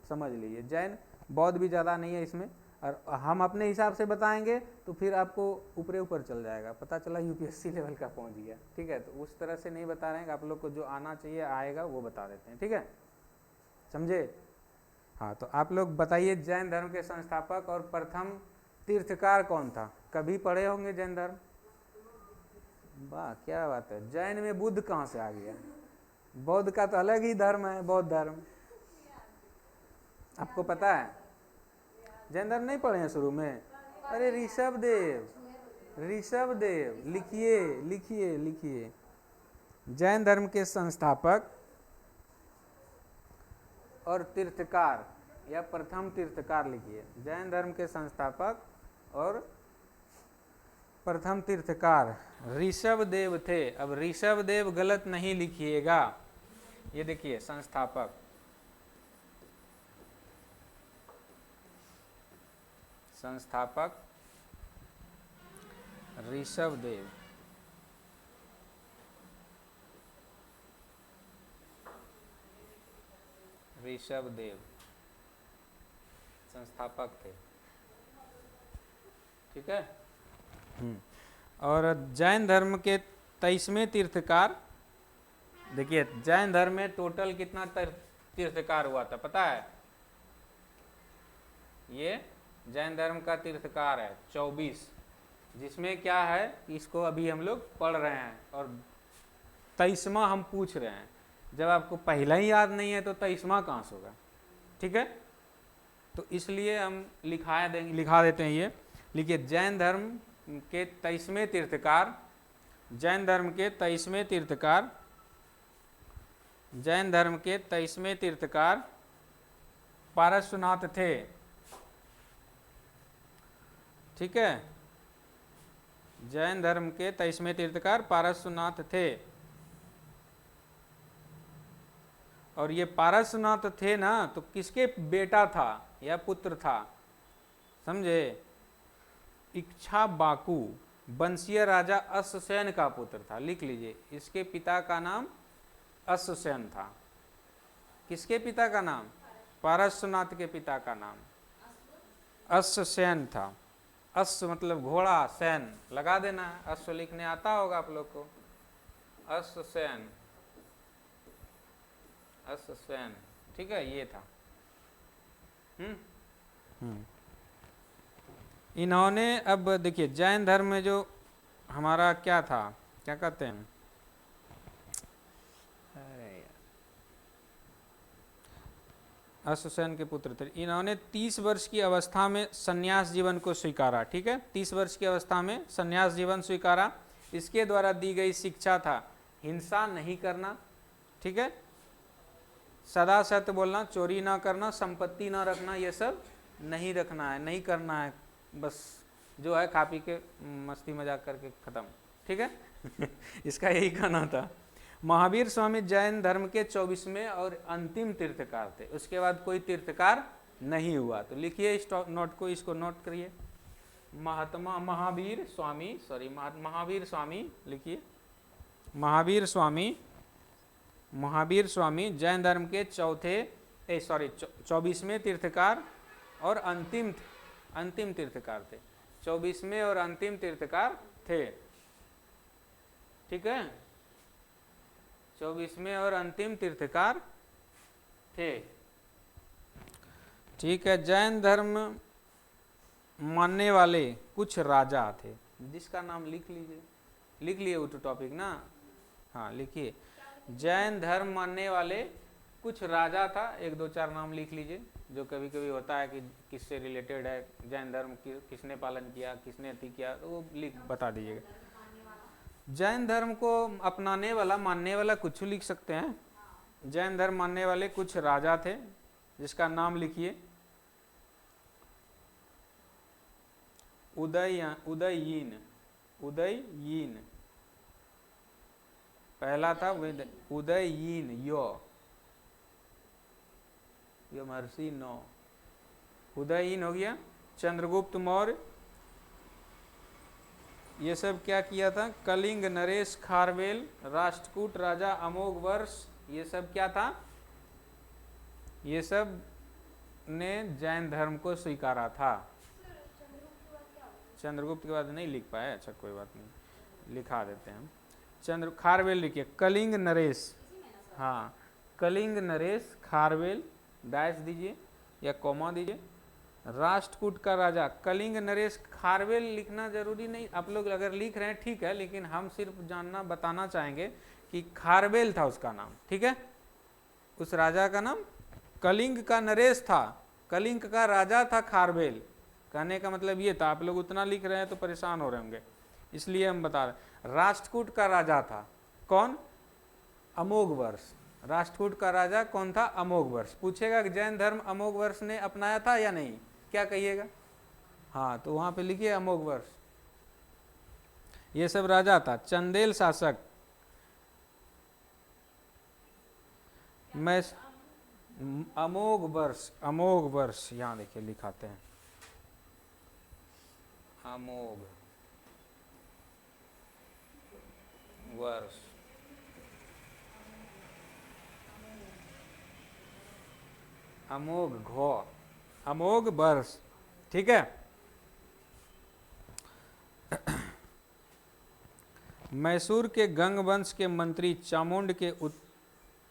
समझ लीजिए। जैन बौद्ध भी ज़्यादा नहीं है इसमें, और हम अपने हिसाब से बताएंगे तो फिर आपको ऊपरे ऊपर चल जाएगा, पता चला यूपीएससी लेवल का पहुंच गया, ठीक है। तो उस तरह से नहीं बता रहे हैं, आप लोग को जो आना चाहिए आएगा वो बता देते हैं, ठीक है, समझे। हाँ, तो आप लोग बताइए जैन धर्म के संस्थापक और प्रथम तीर्थकार कौन था? कभी पढ़े होंगे जैन धर्म? वाह क्या बात है, जैन में बुद्ध कहाँ से आ गया? बौद्ध का तो अलग ही धर्म है, बौद्ध धर्म, आपको पता है? जैन धर्म नहीं पढ़े हैं शुरू में? अरे ऋषभ देव, ऋषभ देव, लिखिए लिखिए लिखिए, जैन धर्म के संस्थापक और तीर्थकार या प्रथम तीर्थकार लिखिए। जैन धर्म के संस्थापक और प्रथम तीर्थकार ऋषभ देव थे। अब ऋषभ देव गलत नहीं लिखिएगा, ये देखिए संस्थापक, संस्थापक ऋषभदेव। ऋषभदेव संस्थापक थे, ठीक है। और जैन धर्म के 23वें तीर्थकार, देखिए जैन धर्म में टोटल कितना तीर्थकार हुआ था पता है? ये जैन धर्म का तीर्थकार है 24, जिसमें क्या है इसको अभी हम लोग पढ़ रहे हैं और 23वां हम पूछ रहे हैं। जब आपको पहला ही याद नहीं है तो 23वां कहाँ से होगा, ठीक है। तो इसलिए हम लिखा देते हैं ये, लिखिए जैन धर्म के 23वें तीर्थकार, जैन धर्म के 23वें तीर्थकार, जैन धर्म के 23वें तीर्थकार पारसनाथ थे, ठीक है। जैन धर्म के 23वें तीर्थकार पारसनाथ थे। और ये पारसनाथ थे ना, तो किसके बेटा था या पुत्र था, समझे? इक्ष्वाकु वंशीय राजा अश्वसेन का पुत्र था। लिख लीजिए, इसके पिता का नाम अश्वसेन था। किसके पिता का नाम? पारसनाथ के पिता का नाम अश्वसेन था। अश्व मतलब घोड़ा, सेन लगा देना है, अश्व लिखने आता होगा आप लोग को। अश्वसेन, अश्वसेन, ठीक है, ये था। इन्होंने, अब देखिए जैन धर्म में जो हमारा क्या था, क्या कहते हैं, अश्वसेन के पुत्र थे। इन्होंने 30 वर्ष की अवस्था में संन्यास जीवन को स्वीकारा, ठीक है। 30 वर्ष की अवस्था में संन्यास जीवन स्वीकारा। इसके द्वारा दी गई शिक्षा था हिंसा नहीं करना, ठीक है, सदा सत्य बोलना, चोरी ना करना, संपत्ति ना रखना, ये सब नहीं रखना है, नहीं करना है, बस जो है खा पी के मस्ती मजाक करके खत्म, ठीक है। इसका यही कहना था। महावीर स्वामी जैन धर्म के 24वें और अंतिम तीर्थकार थे। उसके बाद कोई तीर्थकार नहीं हुआ। तो लिखिए इस नोट को, इसको नोट करिए। महात्मा महावीर स्वामी, सॉरी महावीर स्वामी लिखिए, महावीर स्वामी, महावीर स्वामी जैन धर्म के 24वें तीर्थकार और अंतिम तीर्थकार थे। 24वें और अंतिम तीर्थकार थे, ठीक है। 24वें और अंतिम तीर्थकार थे, ठीक है। जैन धर्म मानने वाले कुछ राजा थे, जिसका नाम लिख लीजिए, लिख लिए वो तो टॉपिक ना, हाँ लिखिए। जैन धर्म मानने वाले कुछ राजा था, 1-2-4 नाम लिख लीजिए, जो कभी कभी होता है कि किससे रिलेटेड है, जैन धर्म किसने पालन किया, किसने अति किया, तो वो बता दीजिएगा। जैन धर्म को अपनाने वाला, मानने वाला कुछ लिख सकते हैं। जैन धर्म मानने वाले कुछ राजा थे, जिसका नाम लिखिए। उदययीन, उदययीन पहला था, उदययीन, यो महर्षि नो, उदययीन हो गया। चंद्रगुप्त मौर्य, ये सब क्या किया था? कलिंग नरेश खारवेल, राष्ट्रकूट राजा अमोघवर्ष, ये सब क्या था? ये सब ने जैन धर्म को स्वीकारा था। चंद्रगुप्त के बाद नहीं लिख पाए, अच्छा कोई बात नहीं, लिखा देते हैं। खारवेल लिखिए, कलिंग नरेश, हाँ कलिंग नरेश खारवेल, डैश दीजिए या कॉमा दीजिए। राष्ट्रकूट का राजा, कलिंग नरेश खारवेल लिखना जरूरी नहीं, आप लोग अगर लिख रहे हैं ठीक है, लेकिन हम सिर्फ बताना चाहेंगे कि खारवेल था उसका नाम, ठीक है। उस राजा का नाम कलिंग का नरेश था, कलिंग का राजा था खारवेल। कहने का मतलब ये था, आप लोग उतना लिख रहे हैं तो परेशान हो रहे होंगे, इसलिए हम बता रहे। राष्ट्रकूट का राजा था कौन? अमोघवर्ष। राष्ट्रकूट का राजा कौन था? अमोघवर्ष। पूछेगा कि जैन धर्म अमोघवर्ष ने अपनाया था या नहीं, क्या कहिएगा? हाँ, तो वहां पे लिखिए अमोघवर्ष। ये सब राजा था। चंदेल शासक, मैं अमोघवर्ष, अमोघवर्ष यहाँ देखिए लिखाते हैं, अमोघ वर्ष, अमोघ घो, अमोघ वर्ष, ठीक है। मैसूर के गंग वंश के मंत्री चामुंड के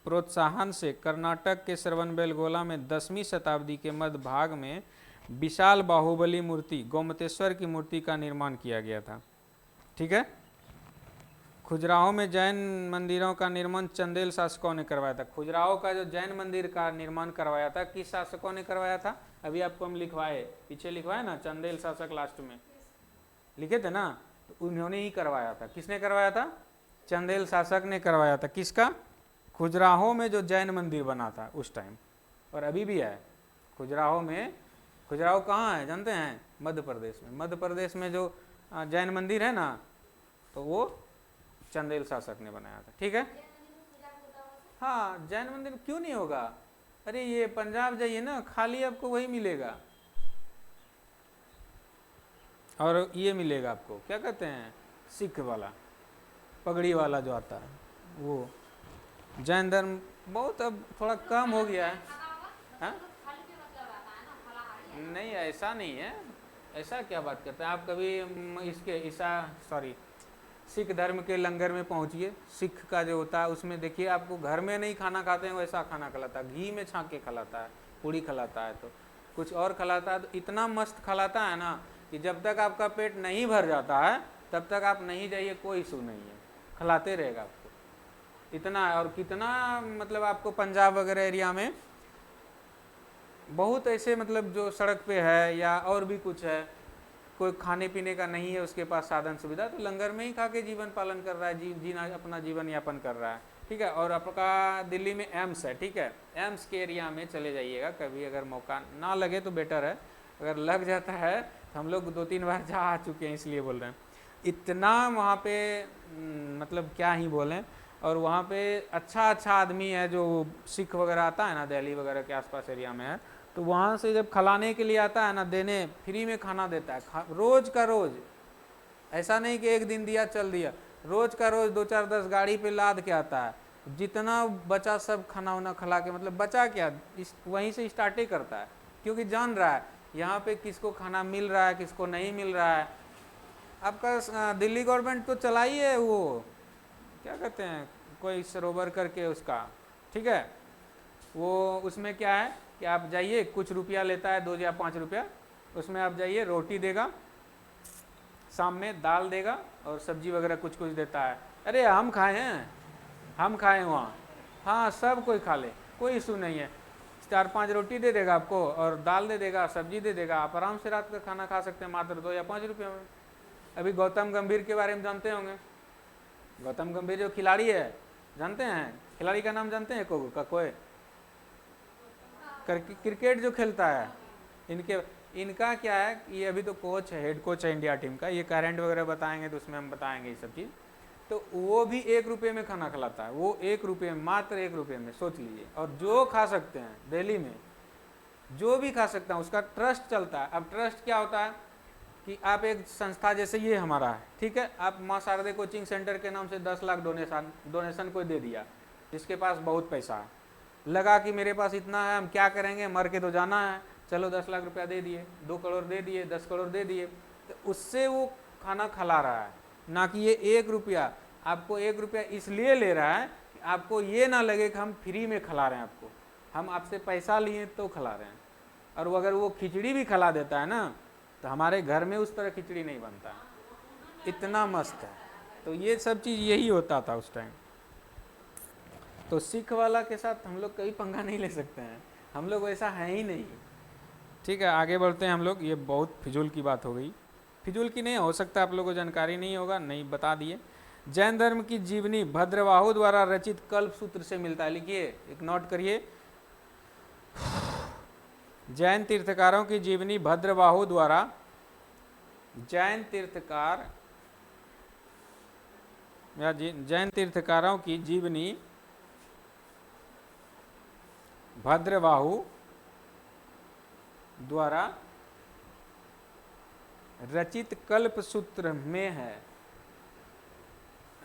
प्रोत्साहन से कर्नाटक के श्रवणबेलगोला में 10वीं शताब्दी के मध्य भाग में विशाल बाहुबली मूर्ति गोमतेश्वर की मूर्ति का निर्माण किया गया था, ठीक है। खजुराहो में जैन मंदिरों का निर्माण चंदेल शासकों ने करवाया था। खजुराहो का जो जैन मंदिर का निर्माण करवाया था, किस शासकों ने करवाया था? अभी आपको हम लिखवाए, पीछे लिखवाए ना, चंदेल शासक लास्ट में लिखे थे ना, तो उन्होंने ही करवाया था। किसने करवाया था? चंदेल शासक ने करवाया था। किसका? खजुराहो में जो जैन मंदिर बना था उस टाइम, और अभी भी है खजुराहो में। खजुराहो कहाँ है जानते हैं? मध्य प्रदेश में। मध्य प्रदेश में जो जैन मंदिर है ना, तो वो चंदेल शासक ने बनाया था, ठीक है। हाँ, जैन मंदिर क्यों नहीं होगा? अरे ये पंजाब जाइए ना, खाली आपको वही मिलेगा, और ये मिलेगा आपको, क्या कहते हैं, सिख वाला, पगड़ी वाला जो आता है वो। जैन धर्म बहुत अब थोड़ा कम हो गया है। हाँ? नहीं, ऐसा नहीं है। ऐसा क्या बात करते हैं आप? कभी इसके सिख धर्म के लंगर में पहुंचिए, सिख का जो होता है उसमें देखिए, आपको घर में नहीं खाना खाते हैं वैसा खाना खिलाता है, घी में छाँक के खिलाता है, पूड़ी खिलाता है, तो कुछ और खिलाता है, तो इतना मस्त खिलाता है ना कि जब तक आपका पेट नहीं भर जाता है तब तक आप नहीं जाइए, कोई इशू नहीं है, खिलाते रहेगा आपको इतना। और कितना मतलब आपको पंजाब वगैरह एरिया में बहुत ऐसे मतलब जो सड़क पे है या और भी कुछ है, कोई खाने पीने का नहीं है उसके पास साधन सुविधा, तो लंगर में ही खा के जीवन पालन कर रहा है, अपना जीवन यापन कर रहा है, ठीक है। और आपका दिल्ली में एम्स है, ठीक है, एम्स के एरिया में चले जाइएगा कभी, अगर मौका ना लगे तो बेटर है, अगर लग जाता है तो हम लोग 2-3 बार जा आ चुके हैं, इसलिए बोल रहे हैं। इतना वहाँ पे मतलब क्या ही बोलें। और वहाँ पे अच्छा अच्छा आदमी है जो सिख वगैरह आता है ना, दिल्ली वगैरह के आसपास एरिया में है, तो वहाँ से जब खिलाने के लिए आता है ना, देने फ्री में खाना देता है, रोज का रोज। ऐसा नहीं कि एक दिन दिया चल दिया, रोज का रोज 2-4-10 गाड़ी पे लाद के आता है, जितना बचा सब खाना वाना खिला के, मतलब बचा क्या, वहीं से स्टार्ट ही करता है, क्योंकि जान रहा है यहाँ पे किसको खाना मिल रहा है, किसको नहीं मिल रहा है। आपका दिल्ली गवर्नमेंट तो चलाई है वो, क्या कहते हैं, कोई सरोवर करके उसका, ठीक है, वो उसमें क्या है कि आप जाइए, कुछ रुपया लेता है, 2 या 5 रुपया, उसमें आप जाइए, रोटी देगा, शाम में दाल देगा और सब्जी वगैरह कुछ कुछ देता है। अरे हम खाए हैं, हम खाए वहाँ, हाँ सब कोई खा ले, कोई इशू नहीं है। 4-5 रोटी दे देगा आपको और दाल दे देगा, सब्जी दे देगा, आप आराम से रात का खाना खा सकते हैं मात्र 2 या 5 रुपये में। अभी गौतम गंभीर के बारे में जानते होंगे, गौतम गंभीर जो खिलाड़ी है, जानते हैं खिलाड़ी का नाम जानते हैं? कोई क्रिकेट जो खेलता है, इनका क्या है, ये अभी तो कोच है, हेड कोच है इंडिया टीम का, ये करंट वगैरह बताएंगे तो उसमें हम बताएंगे ये सब चीज़। तो वो भी 1 रुपये में खाना खिलाता है, वो 1 रुपये में, मात्र 1 रुपये में, सोच लीजिए। और जो खा सकते हैं दिल्ली में, जो भी खा सकता है, उसका ट्रस्ट चलता है। अब ट्रस्ट क्या होता है कि आप एक संस्था, जैसे ये हमारा है, ठीक है, आप माँ शारदे कोचिंग सेंटर के नाम से 10 लाख डोनेशन कोई दे दिया, जिसके पास बहुत पैसा है, लगा कि मेरे पास इतना है, हम क्या करेंगे, मर के तो जाना है, चलो 10 लाख रुपया दे दिए, 2 करोड़ दे दिए, 10 करोड़ दे दिए, तो उससे वो खाना खिला रहा है। ना कि ये 1 रुपया, आपको 1 रुपया इसलिए ले रहा है कि आपको ये ना लगे कि हम फ्री में खिला रहे हैं आपको, हम आपसे पैसा लिए तो खिला रहे हैं। और वो अगर वो खिचड़ी भी खिला देता है ना, तो हमारे घर में उस तरह खिचड़ी नहीं बनता, इतना मस्त है। तो ये सब चीज़ यही होता था उस टाइम। तो सिख वाला के साथ हम लोग कभी पंगा नहीं ले सकते हैं, हम लोग वैसा है ही नहीं, ठीक है। आगे बढ़ते हैं हम लोग, ये बहुत फिजूल की बात हो गई, फिजूल की नहीं, हो सकता आप लोगों को जानकारी नहीं होगा, नहीं बता दिए। जैन धर्म की जीवनी भद्रवाहु द्वारा रचित कल्प सूत्र से मिलता है, लिखिए, एक नोट करिए, जैन तीर्थकारों की जीवनी भद्रवाहु द्वारा, जैन तीर्थकार या जैन तीर्थकारों की जीवनी भद्रवाहु द्वारा रचित कल्प सूत्र में है,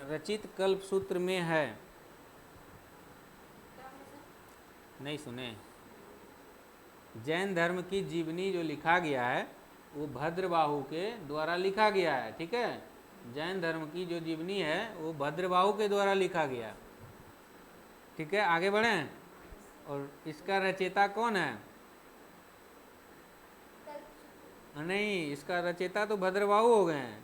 रचित कल्प सूत्र में है। नहीं सुने? जैन धर्म की जीवनी जो लिखा गया है वो भद्रबाहु के द्वारा लिखा गया है, ठीक है। जैन धर्म की जो जीवनी है वो भद्रबाहु के द्वारा लिखा गया, ठीक है। आगे बढ़ें। और इसका रचयिता कौन है? नहीं, इसका रचयिता तो भद्रबाहु हो गए हैं।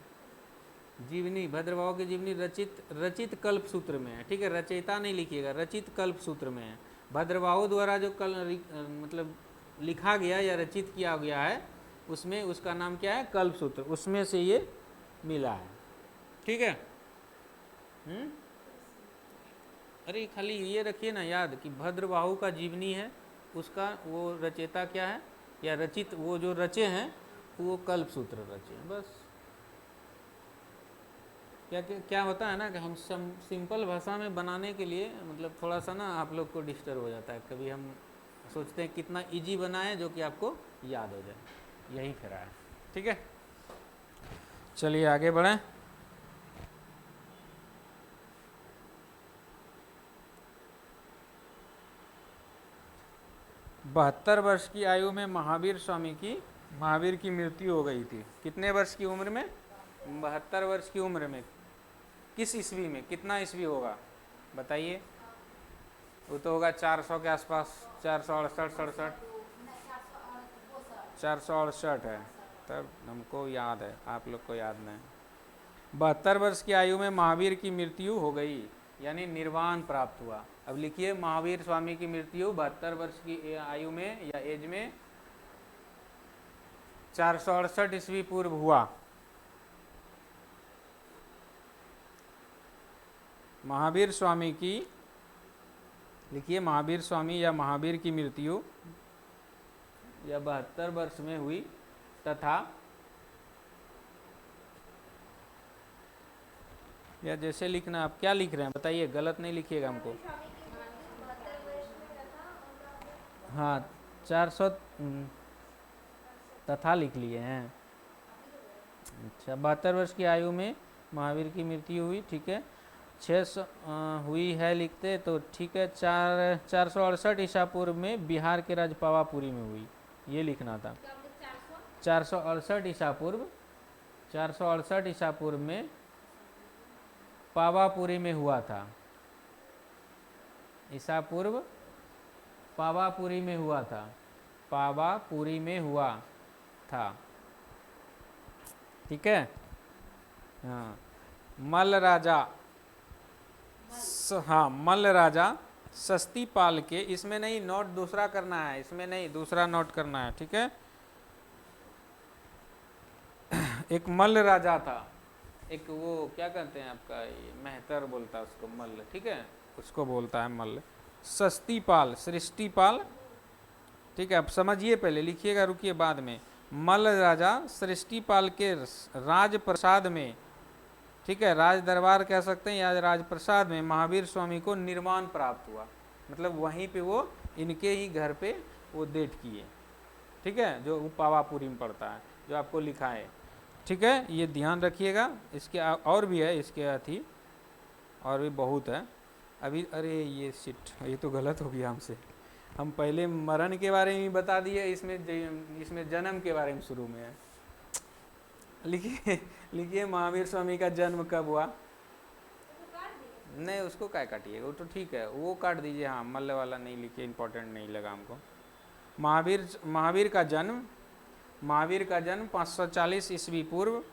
जीवनी, भद्रबाहु की जीवनी रचित कल्प सूत्र में है, ठीक है। रचयिता नहीं लिखिएगा, रचित कल्प सूत्र में है। भद्रबाहु द्वारा जो मतलब लिखा गया या रचित किया गया है उसमें उसका नाम क्या है? कल्प सूत्र, उसमें से ये मिला है, ठीक है। अरे खाली ये रखिए ना याद कि भद्रबाहु का जीवनी है, उसका वो रचयिता क्या है या रचित, वो जो रचे हैं वो कल्प सूत्र रचे हैं, बस। क्या क्या क्या होता है ना कि हम सिंपल भाषा में बनाने के लिए मतलब थोड़ा सा ना आप लोग को डिस्टर्ब हो जाता है। कभी हम सोचते हैं कितना इजी बनाए जो कि आपको याद हो जाए, यही फिर है, ठीक है। चलिए आगे बढ़ें। बहत्तर वर्ष की आयु में महावीर की मृत्यु हो गई थी। कितने वर्ष की उम्र में? 72 वर्ष की उम्र में। किस ईस्वी में? कितना ईस्वी होगा बताइए? वो तो होगा 400 के आसपास, 468 468 है, तब हमको याद है, आप लोग को याद नहीं। 72 वर्ष की आयु में महावीर की मृत्यु हो गई, यानी निर्वाण प्राप्त हुआ। अब लिखिए, महावीर स्वामी की मृत्यु 72 वर्ष की आयु में या एज में 468 ईस्वी पूर्व हुआ। महावीर स्वामी की, लिखिए, महावीर स्वामी या महावीर की मृत्यु या 72 वर्ष में हुई तथा, या जैसे लिखना, आप क्या लिख रहे हैं बताइए, गलत नहीं लिखिएगा हमको। हाँ, 400 तथा लिख लिए हैं। अच्छा, 72 वर्ष की आयु में महावीर की मृत्यु हुई, ठीक है। 600 हुई है लिखते तो ठीक है। 468 ईसा पूर्व में बिहार के राज्य पावापुरी में हुई, ये लिखना था। 468 ईसा पूर्व, 468 ईसा पूर्व में पावापुरी में हुआ था। ईसा पूर्व पावापुरी में हुआ था, पावापुरी में हुआ था, ठीक है। हाँ, मल्ल राजा, हाँ, मल्ल राजा सस्तीपाल के, इसमें नहीं नोट दूसरा करना है, इसमें नहीं दूसरा नोट करना है, ठीक है। एक मल्ल राजा था, एक वो क्या कहते हैं आपका, ये मेहतर बोलता है उसको, मल्ल, ठीक है, उसको बोलता है मल्ल। सस्तीपाल, सृष्टिपाल, ठीक है। अब समझिए, पहले लिखिएगा, रुकिए बाद में। मल्ल राजा सृष्टिपाल के राजप्रसाद में, ठीक है, राज दरबार कह सकते हैं या राजप्रसाद में महावीर स्वामी को निर्वाण प्राप्त हुआ। मतलब वहीं पे वो, इनके ही घर पे वो डेट किए, ठीक है, जो पावापुरी में पड़ता है, जो आपको लिखा है, ठीक है। ये ध्यान रखिएगा। इसके और भी है, इसके अथी और भी बहुत है अभी। अरे ये शिट, ये तो गलत हो गया हमसे। हम पहले मरण के बारे में बता दिए, इसमें जन्म के बारे में शुरू में है। लिखिए महावीर स्वामी का जन्म कब हुआ? नहीं, उसको क्या काटिएगा, वो तो ठीक है, वो काट दीजिए। हाँ, मल्ल वाला नहीं लिखिए, इंपॉर्टेंट नहीं लगा हमको। महावीर का जन्म 540 ईस्वी पूर्व,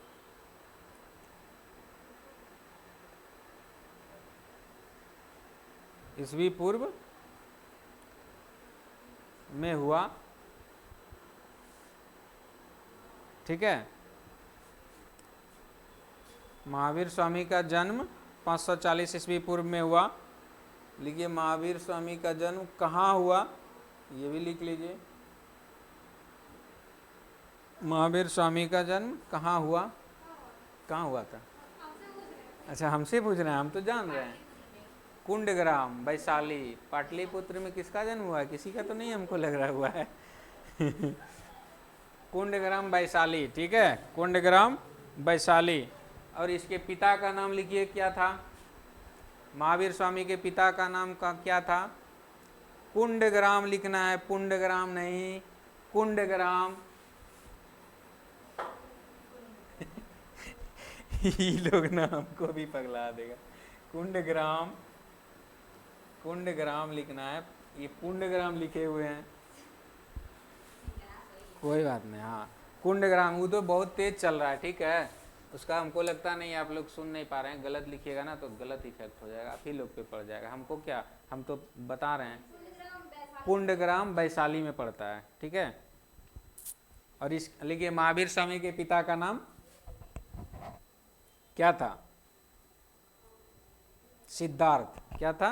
ईस्वी पूर्व में हुआ, ठीक है। महावीर स्वामी का जन्म 540 ईस्वी पूर्व में हुआ। लिखिए, महावीर स्वामी का जन्म कहाँ हुआ, ये भी लिख लीजिए। महावीर स्वामी का जन्म कहाँ हुआ? कहाँ हुआ था? अच्छा, हमसे पूछ रहे हैं, हम तो जान रहे हैं। कुंडग्राम, वैशाली, पाटलिपुत्र में किसका जन्म हुआ है? किसी का तो नहीं हमको लग रहा हुआ है। कुंडग्राम वैशाली, ठीक है, कुंडग्राम वैशाली। और इसके पिता का नाम लिखिए, क्या था? महावीर स्वामी के पिता का नाम का क्या था? कुंडग्राम लिखना है, पुंडग्राम नहीं, कुंडग्राम। ये लोग ना हमको भी पगला देगा। कुंडग्राम, कुंडग्राम लिखना है, ये पुंडग्राम लिखे हुए हैं, कोई बात नहीं। हाँ, कुंडग्राम, वो तो बहुत तेज चल रहा है, ठीक है, उसका हमको लगता नहीं आप लोग सुन नहीं पा रहे हैं। गलत लिखिएगा ना तो गलत इफेक्ट हो जाएगा, आप ही लोग पे पड़ जाएगा, हमको क्या, हम तो बता रहे हैं। कुंडग्राम वैशाली में पड़ता है, ठीक है। और इस लिखिए, महावीर स्वामी के पिता का नाम क्या था? सिद्धार्थ। क्या था?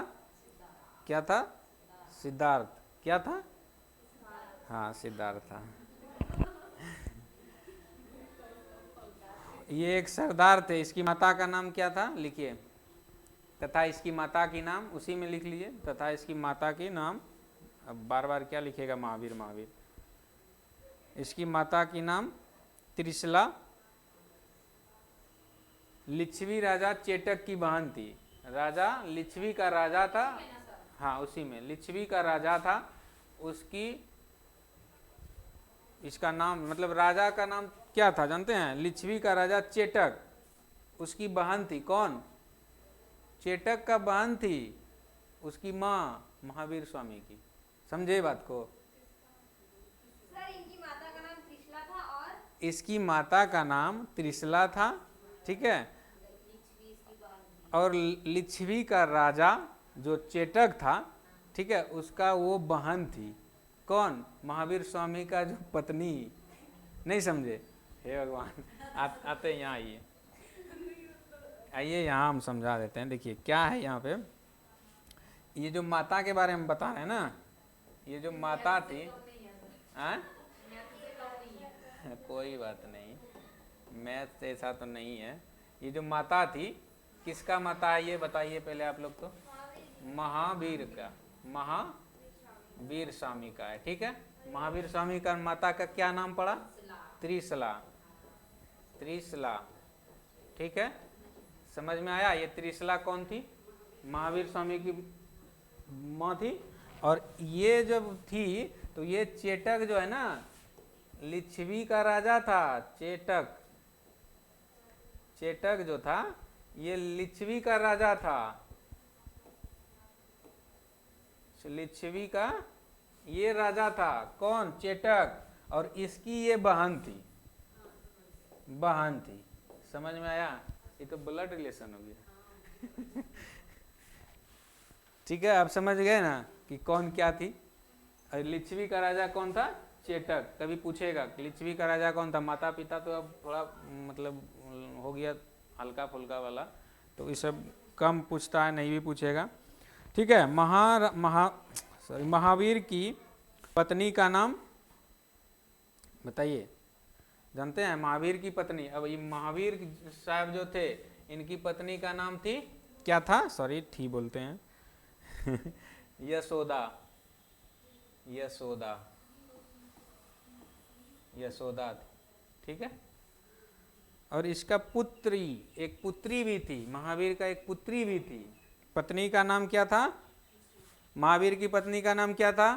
क्या था? सिद्धार्थ। क्या था? हाँ, सिद्धार्थ था। ये एक सरदार थे। इसकी माता का नाम क्या था? लिखिए, तथा इसकी माता की नाम, उसी में लिख लीजिए, तथा इसकी माता की नाम। अब बार बार क्या लिखेगा? महावीर महावीर। इसकी माता की नाम त्रिशला, लिच्छवी राजा चेटक की बहन थी। राजा लिच्छवी का राजा था, हाँ उसी में लिच्छवी का राजा था। उसकी, इसका नाम मतलब राजा का नाम क्या था जानते हैं? लिच्छवी का राजा चेटक, उसकी बहन थी। कौन? चेटक का बहन थी, उसकी माँ महावीर स्वामी की। समझे बात को? सर इनकी माता का नाम त्रिशला था और इसकी माता का नाम त्रिशला था, ठीक है। और लिच्छवी का राजा जो चेटक था, ठीक है, उसका वो बहन थी। कौन? महावीर स्वामी का जो पत्नी। नहीं समझे? हे भगवान, आते यहाँ आइए, आइए यहाँ हम समझा देते हैं। देखिए क्या है यहाँ पे, ये जो माता के बारे में बता रहे हैं ना, ये जो माता थी, हाँ कोई बात नहीं, मैथ ऐसा तो नहीं है। ये जो माता थी, किसका माता है ये बताइए पहले आप लोग तो? महावीर का, महावीर स्वामी का है, ठीक है। महावीर स्वामी का माता का क्या नाम पड़ा? त्रिशला, त्रिशला, ठीक है। समझ में आया? ये त्रिशला कौन थी? महावीर स्वामी की माँ थी। और ये जब थी तो ये चेटक जो है ना, लिच्छवी का राजा था। चेटक, चेटक जो था ये लिच्छवी का राजा था, लिच्छवी का ये राजा था। कौन? चेटक। और इसकी ये बहन थी, बहन थी। समझ में आया? ये तो ब्लड रिलेशन हो गया। ठीक है, आप समझ गए ना कि कौन क्या थी। और लिच्छवी का राजा कौन था? चेटक। कभी पूछेगा लिच्छवी का राजा कौन था? माता पिता तो अब थोड़ा मतलब हो गया हल्का फुल्का वाला, तो ये सब कम पूछता है, नहीं भी पूछेगा, ठीक है। महावीर की पत्नी का नाम बताइए, जानते हैं? महावीर की पत्नी, अब ये महावीर साहब जो थे, इनकी पत्नी का नाम थी, क्या था? सॉरी, थी बोलते हैं। यशोदा, यशोदा, यशोदा थी, ठीक है। और इसका पुत्री, एक पुत्री भी थी, महावीर का एक पुत्री भी थी। पत्नी का नाम क्या था? महावीर की पत्नी का नाम क्या था?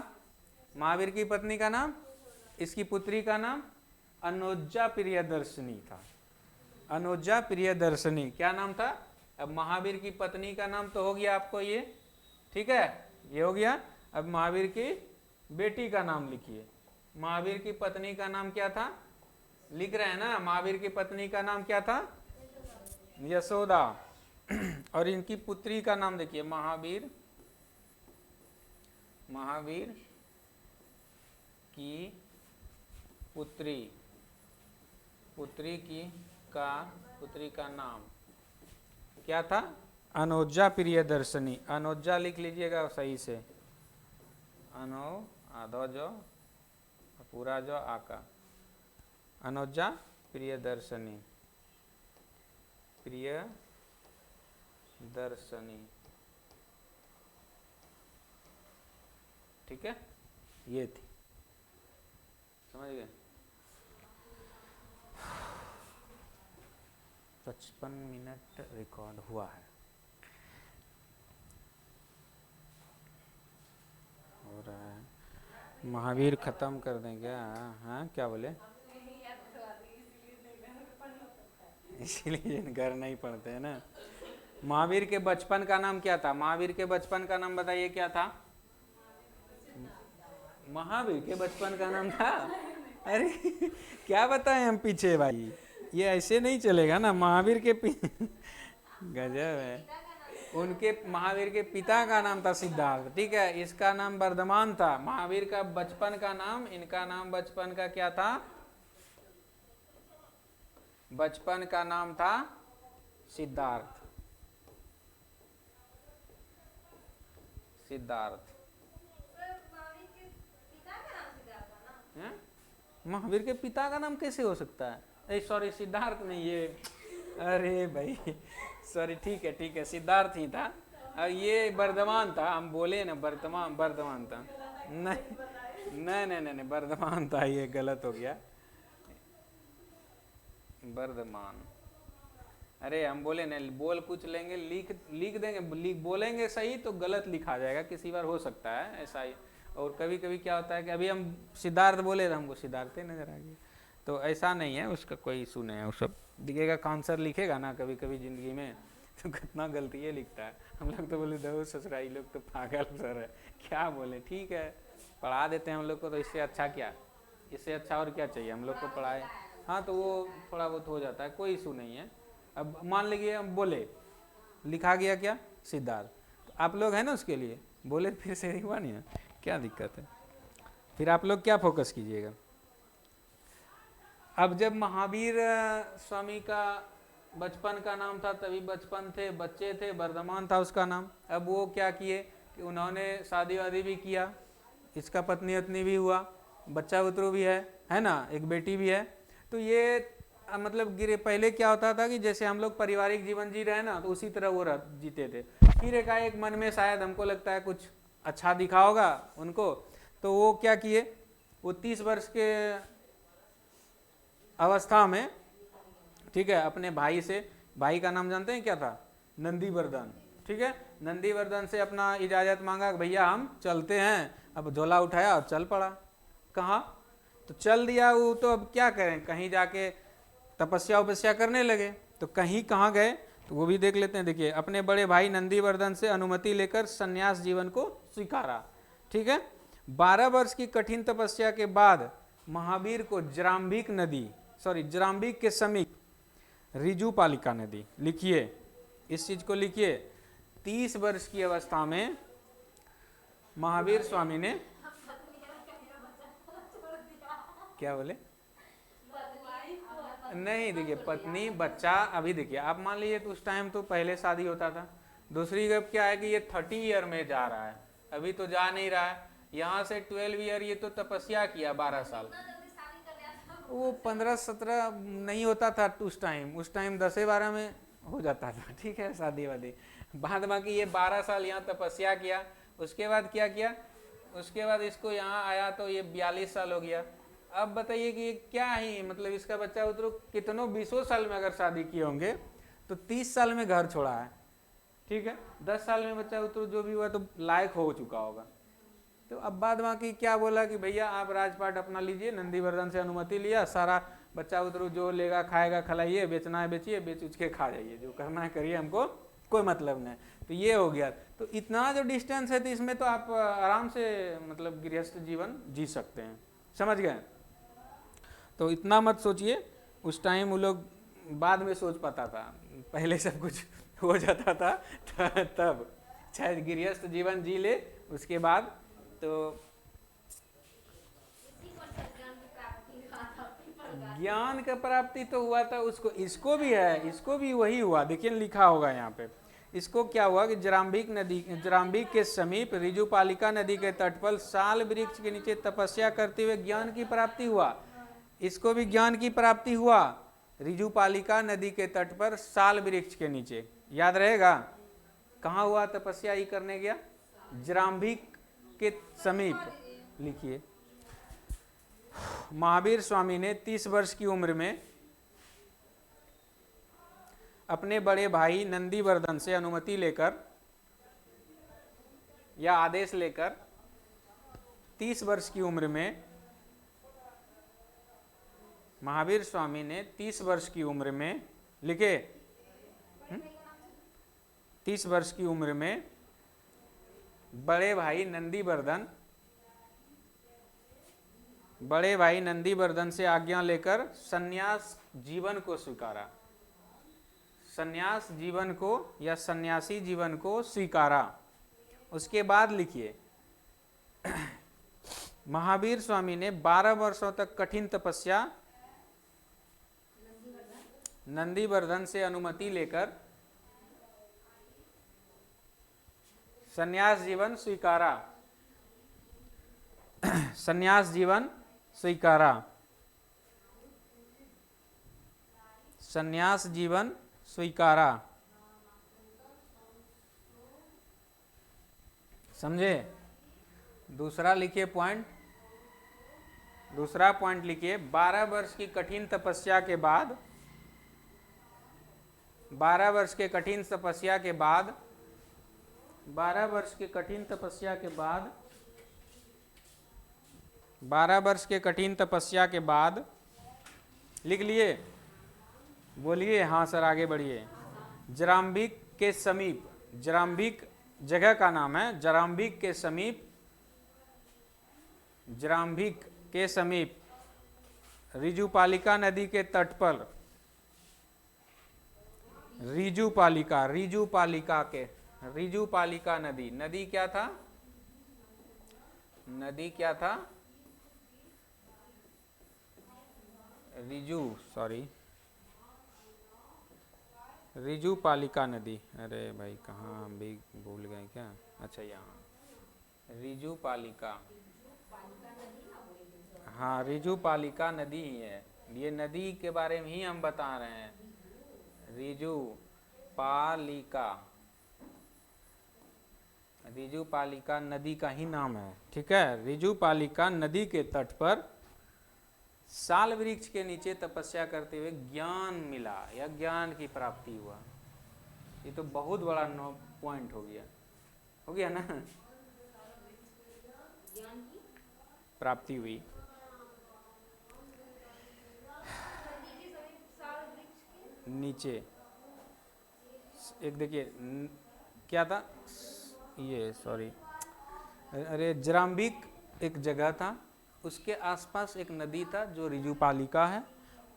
महावीर की पत्नी का नाम, इसकी पुत्री का नाम अनोजा प्रियदर्शनी था। अनोजा प्रियदर्शनी, क्या नाम था? अब महावीर की पत्नी का नाम तो हो गया आपको ये, ठीक है, ये हो गया। अब महावीर की बेटी का नाम लिखिए। महावीर की पत्नी का नाम क्या था? लिख रहे हैं ना, महावीर की पत्नी का नाम क्या था? यशोदा। और इनकी पुत्री का नाम देखिए, महावीर, महावीर की पुत्री, पुत्री की का, पुत्री का नाम क्या था? अनोजा प्रियदर्शनी। अनोजा लिख लीजिएगा सही से, अनो आधो जो पूरा जो आका, अनोजा प्रियदर्शनी, प्रियदर्शनी, ठीक है, ये थी। समझ गए? 55 मिनट रिकॉर्ड हुआ है। हो रहा है। महावीर खत्म कर दें क्या? हाँ क्या बोले? इसीलिए घर नहीं पढ़ते हैं ना। महावीर के बचपन का नाम क्या था? महावीर के बचपन का नाम बताइए क्या था? महावीर के बचपन का नाम था? अरे क्या बताएं हम पीछे भाई, ये ऐसे नहीं चलेगा ना। महावीर के गजब है। उनके महावीर के पिता का नाम था सिद्धार्थ, ठीक है। इसका नाम वर्धमान था। महावीर का बचपन का नाम, इनका नाम बचपन का क्या था? बचपन का नाम था सिद्धार्थ। सिद्धार्थ। महावीर के पिता का नाम कैसे हो सकता है? सॉरी सिद्धार्थ नहीं, ये अरे भाई सॉरी, ठीक है सिद्धार्थ ही था। अब ये वर्धमान था, हम बोले ना वर्धमान था। नहीं वर्धमान था, ये गलत हो गया। वर्धमान, अरे हम बोले ना, बोल कुछ लेंगे, लिख देंगे, बोलेंगे सही तो गलत लिखा जाएगा, किसी बार हो सकता है ऐसा ही। और कभी कभी क्या होता है कि अभी हम सिद्धार्थ बोले तो हमको सिद्धार्थ नजर आ गया, तो ऐसा नहीं है, उसका कोई इशू नहीं है। वो सब दिखेगा, काउंसलर लिखेगा ना कभी कभी ज़िंदगी में, तो कितना गलती ये लिखता है। हम लोग तो बोले दो ससुरा, ये लोग तो पागल सर है, क्या बोले। ठीक है, पढ़ा देते हैं हम लोग को, तो इससे अच्छा क्या, इससे अच्छा और क्या चाहिए हम लोग को पढ़ाए। हाँ तो वो थोड़ा बहुत हो जाता है, कोई इशू नहीं है। अब मान लीजिए हम बोले, लिखा गया क्या सिद्धार्थ, तो आप लोग हैं ना उसके लिए बोले, फिर से हुआ नहीं है, क्या दिक्कत है। फिर आप लोग क्या फोकस कीजिएगा। अब जब महावीर स्वामी का बचपन का नाम था, तभी बचपन थे, बच्चे थे, वर्धमान था उसका नाम। अब वो क्या किए कि उन्होंने शादी वादी भी किया, इसका पत्नी वत्नी भी हुआ, बच्चा बुतरू भी है ना, एक बेटी भी है। तो ये मतलब पहले क्या होता था कि जैसे हम लोग पारिवारिक जीवन जी रहे ना, तो उसी तरह वो जीते थे। फिर एक मन में शायद हमको लगता है कुछ अच्छा दिखा होगा उनको, तो वो क्या किए, वो 30 वर्ष के अवस्था में, ठीक है, अपने भाई से, भाई का नाम जानते हैं क्या था? नंदीवर्धन, ठीक है। नंदीवर्धन से अपना इजाज़त मांगा कि भैया हम चलते हैं। अब झोला उठाया और चल पड़ा। कहाँ? तो चल दिया वो, तो अब क्या करें, कहीं जाके तपस्या उपस्या करने लगे। तो कहीं कहाँ गए तो वो भी देख लेते हैं। देखिए, अपने बड़े भाई नंदीवर्धन से अनुमति लेकर संन्यास जीवन को स्वीकारा, ठीक है। 12 वर्ष की कठिन तपस्या के बाद महावीर को जराम्बिक के समीप रिजुपालिका नदी, लिखिए इस चीज को लिखिए, 30 वर्ष की अवस्था में महावीर स्वामी ने क्या बोले? नहीं देखिए, पत्नी बच्चा, अभी देखिए आप मान लीजिए तो उस टाइम तो पहले शादी होता था। दूसरी गप क्या है कि ये 30 ईयर में जा रहा है, अभी तो जा नहीं रहा है। यहाँ से 12 ईयर ये तो तपस्या किया 12 साल, वो 15-17 नहीं होता था उस टाइम 10-12 में हो जाता था, ठीक है, शादी वादी। बाद बाकी ये 12 साल यहाँ तपस्या किया। उसके बाद क्या किया, उसके बाद इसको यहाँ आया तो ये 42 साल हो गया। अब बताइए कि ये क्या ही मतलब, इसका बच्चा उतरो कितनों 20 साल में अगर शादी किए होंगे तो 30 साल में घर छोड़ा है, ठीक है। 10 साल में बच्चा उतरो जो भी हुआ तो लायक हो चुका होगा। तो अब बाद बाकी क्या बोला कि भैया आप राजपाट अपना लीजिए, नंदीवर्धन से अनुमति लिया, सारा बच्चा उतरू जो लेगा खाएगा खलाइए, बेचना है बेचिए, बेच उच के खा जाइए, जो करना है करिए, हमको कोई मतलब नहीं। तो ये हो गया। तो इतना जो डिस्टेंस है तो इसमें तो आप आराम से मतलब गृहस्थ जीवन जी सकते हैं, समझ गए। तो इतना मत सोचिए, उस टाइम वो लोग बाद में सोच पाता था, पहले सब कुछ हो जाता था तब चाहे गृहस्थ जीवन जी ले, उसके बाद तो ज्ञान का प्राप्ति तो हुआ था उसको, इसको भी है, इसको भी वही हुआ। देखिए लिखा होगा यहाँ पे, इसको क्या हुआ कि जराम्बिक के समीप रिजुपालिका नदी के तट पर साल वृक्ष के नीचे तपस्या करते हुए ज्ञान की प्राप्ति हुआ। इसको भी ज्ञान की प्राप्ति हुआ, रिजुपालिका नदी के तट पर साल वृक्ष के नीचे। याद रहेगा कहाँ हुआ तपस्या ही करने गया? जराम्बिक के समीप। लिखिए, महावीर स्वामी ने 30 वर्ष की उम्र में अपने बड़े भाई नंदीवर्धन से अनुमति लेकर या आदेश लेकर 30 वर्ष की उम्र में महावीर स्वामी ने 30 वर्ष की उम्र में लिखे 30 वर्ष की उम्र में बड़े भाई नंदीवर्धन से आज्ञा लेकर सन्यास जीवन को स्वीकारा। सन्यास जीवन को या सन्यासी जीवन को स्वीकारा। उसके बाद लिखिए महावीर स्वामी ने 12 वर्षों तक कठिन तपस्या नंदीवर्धन से अनुमति लेकर सन्यास जीवन स्वीकारा। सन्यास जीवन स्वीकारा। सन्यास जीवन स्वीकारा। समझे? दूसरा लिखिए पॉइंट। दूसरा पॉइंट लिखिए 12 वर्ष की कठिन तपस्या के बाद 12 वर्ष के कठिन तपस्या के बाद 12 वर्ष के कठिन तपस्या के बाद 12 वर्ष के कठिन तपस्या के बाद लिख लिए? बोलिए हाँ सर, आगे बढ़िए। जराम्बिक के समीप, जराम्बिक जगह का नाम है, जराम्बिक के समीप, जराम्बिक के समीप रिजुपालिका नदी के तट पर, रिजुपालिका नदी, नदी क्या था? नदी क्या था? रिजुपालिका नदी। अरे भाई कहाँ हम भी भूल गए क्या? अच्छा यहाँ रिजुपालिका, हाँ रिजुपालिका नदी ही है। ये नदी के बारे में ही हम बता रहे हैं। रिजुपालिका नदी का ही नाम है, ठीक है। रिजुपालिका नदी के तट पर साल वृक्ष के नीचे तपस्या करते हुए ज्ञान मिला या ज्ञान की प्राप्ति हुआ। ये तो बहुत बड़ा पॉइंट हो गया ना। प्राप्ति हुई। नीचे एक देखिए क्या था ये, सॉरी, अरे जराम्बिक एक जगह था, उसके आसपास एक नदी था जो रिजुपालिका है।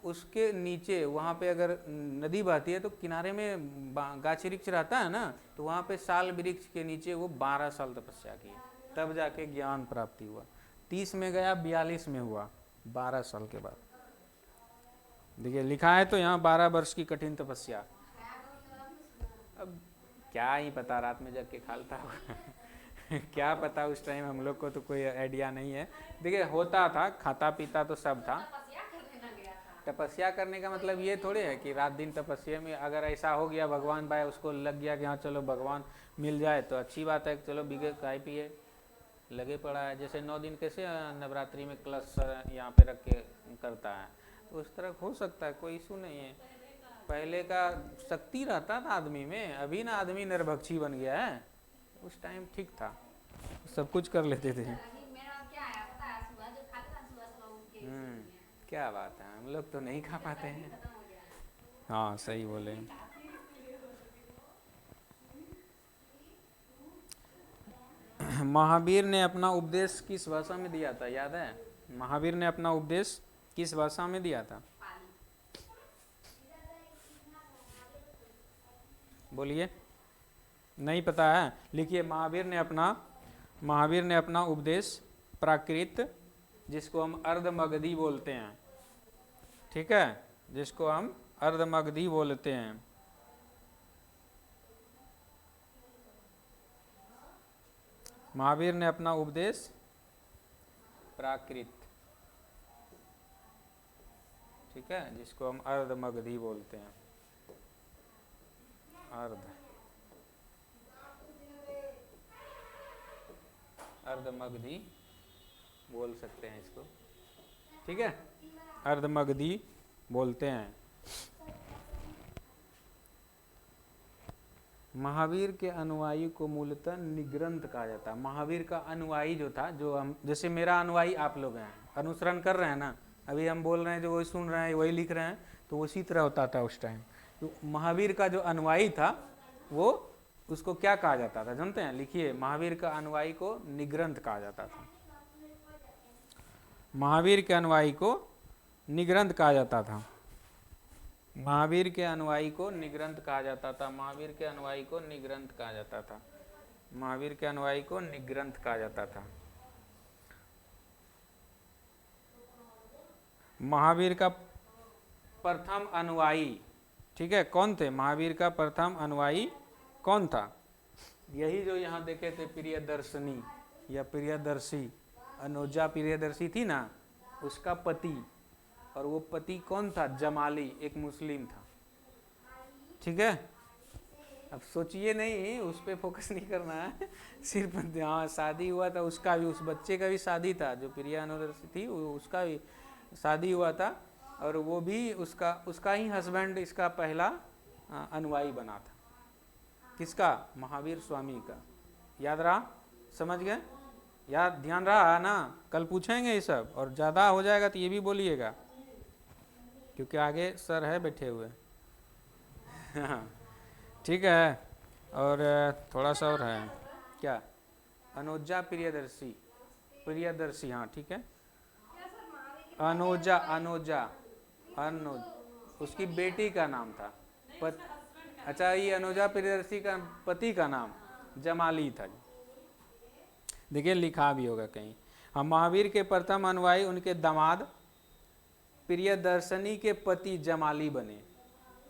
उसके नीचे वहाँ पे अगर नदी बहती है तो किनारे में गाछ वृक्ष रहता है ना, तो वहाँ पे साल वृक्ष के नीचे वो 12 साल तपस्या की, तब जाके ज्ञान प्राप्ति हुआ। 30 में गया, 42 में हुआ, 12 साल के बाद। देखिए लिखा है तो यहाँ 12 वर्ष की कठिन तपस्या। अब क्या ही पता, रात में जग के खालता होगा क्या पता, उस टाइम हम लोग को तो कोई आइडिया नहीं है। देखिए होता था, खाता पीता तो सब था। तपस्या करने का मतलब ये थोड़े है कि रात दिन तपस्या में, अगर ऐसा हो गया भगवान भाई उसको लग गया कि हाँ चलो भगवान मिल जाए तो अच्छी बात है, चलो बिगे खाए पिए लगे पड़ा है। जैसे 9 दिन कैसे नवरात्रि में कलश यहाँ पे रख के करता है, तो उस तरह हो सकता है, कोई इशू नहीं है। पहले का शक्ति रहता था आदमी में, अभी ना आदमी निर्भक्षी बन गया है। उस टाइम ठीक था, सब कुछ कर लेते थे। क्या बात है, हम लोग तो नहीं खा पाते हैं। हाँ सही बोले। महावीर ने अपना उपदेश किस भाषा में दिया था, याद है? महावीर ने अपना उपदेश किस भाषा में दिया था? बोलिए, नहीं पता है? लिखिए महावीर ने अपना उपदेश प्राकृत, जिसको हम अर्धमगधी बोलते हैं, ठीक है, जिसको हम अर्धमगधी बोलते हैं, महावीर ने अपना उपदेश प्राकृत, ठीक है, जिसको हम अर्धमगधी बोलते हैं। अर्धमगधी बोल सकते हैं इसको, ठीक है, अर्धमगधी बोलते हैं। महावीर के अनुयायी को मूलतः निग्रंथ कहा जाता है। महावीर का अनुयायी जो था, जो हम, जैसे मेरा अनुयायी आप लोग हैं, अनुसरण कर रहे हैं ना, अभी हम बोल रहे हैं जो वही सुन रहे हैं वही लिख रहे हैं, तो उसी तरह होता था उस टाइम। तो महावीर का जो अनुयायी था वो, उसको क्या कहा जाता था जानते हैं? लिखिए, महावीर का अनुयायी को निग्रंथ कहा जाता था। महावीर के अनुयायी को निग्रंथ कहा जाता था। महावीर के अनुयायी को निग्रंथ कहा जाता था। महावीर के अनुयायी को निग्रंथ कहा जाता था। महावीर के अनुयायी को निग्रंथ कहा जाता था। महावीर का प्रथम अनुयायी, ठीक है, कौन थे? महावीर का प्रथम अनुयायी कौन था? यही जो यहाँ देखे थे, प्रियदर्शनी या प्रियदर्शी, अनुजा प्रियदर्शी थी ना, उसका पति। और वो पति कौन था? जमाली, एक मुस्लिम था। ठीक है, अब सोचिए नहीं, उस पर फोकस नहीं करना है, सिर्फ हाँ शादी हुआ था उसका भी, उस बच्चे का भी शादी था, जो प्रिया अनुदर्शी थी उसका भी शादी हुआ था, और वो भी उसका ही हस्बैंड इसका पहला अनुयायी बना था। किसका? महावीर स्वामी का। याद रहा? समझ गए? याद, ध्यान रहा ना? कल पूछेंगे ये सब, और ज़्यादा हो जाएगा तो ये भी बोलिएगा, क्योंकि आगे सर है बैठे हुए। ठीक है, और थोड़ा सा और है क्या? अनुजा प्रियदर्शी, प्रियदर्शी, हाँ ठीक है। अनुजा उसकी बेटी का नाम था। अच्छा, ये अनुजा प्रियदर्शी का पति का नाम जमाली था। देखिए लिखा भी होगा कहीं। हम महावीर के प्रथम अनुयायी उनके दामाद प्रियदर्शनी के पति जमाली बने।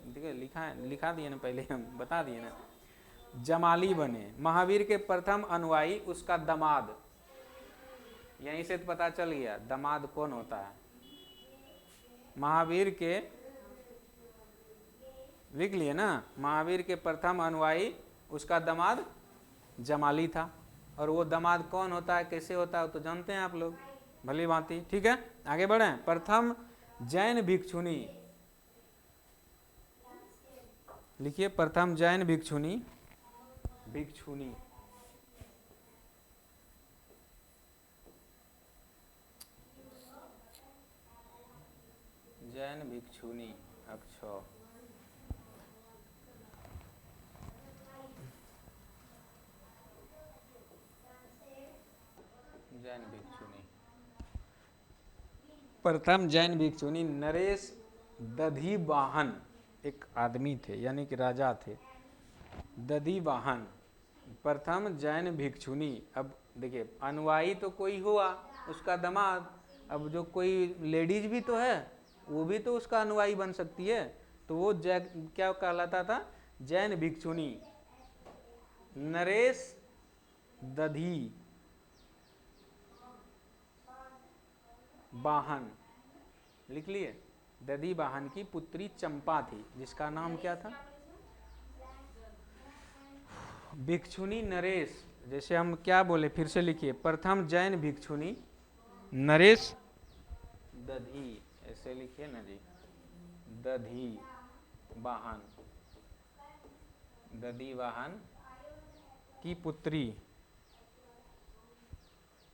देखिए लिखा दिए ना, पहले हम बता दिए ना, जमाली बने। महावीर के प्रथम अनुयायी उसका दामाद, यहीं से तो पता चल गया दामाद कौन होता है। महावीर के, लिख लिए ना, महावीर के प्रथम अनुयायी उसका दामाद जमाली था। और वो दामाद कौन होता है, कैसे होता है, तो जानते हैं आप लोग भली भांति। ठीक है, आगे बढ़ें। प्रथम जैन भिक्षुनी, लिखिए, प्रथम जैन भिक्षुनी, भिक्षुनी, जैन भिक्षुनी, अच्छा, जैन भिक्षुनी। प्रथम जैन भिक्षुनी नरेश दधिवाहन, एक आदमी थे, यानी कि राजा थे, दधिवाहन, प्रथम जैन भिक्षुनी। अब देखिए, अनुयायी तो कोई हुआ, उसका दामाद, अब जो कोई लेडीज भी तो है, वो भी तो उसका अनुयायी बन सकती है, तो वो क्या कहलाता था? जैन भिक्षुनी। नरेश दधी वाहन, लिख लिए। दधी वाहन की पुत्री चंपा थी, जिसका नाम क्या था? भिक्षुनी नरेश। जैसे हम क्या बोले, फिर से लिखिए, प्रथम जैन भिक्षुनी नरेश दधी, ऐसे लिखिए ना जी, दधी वाहन, दधी वाहन की पुत्री,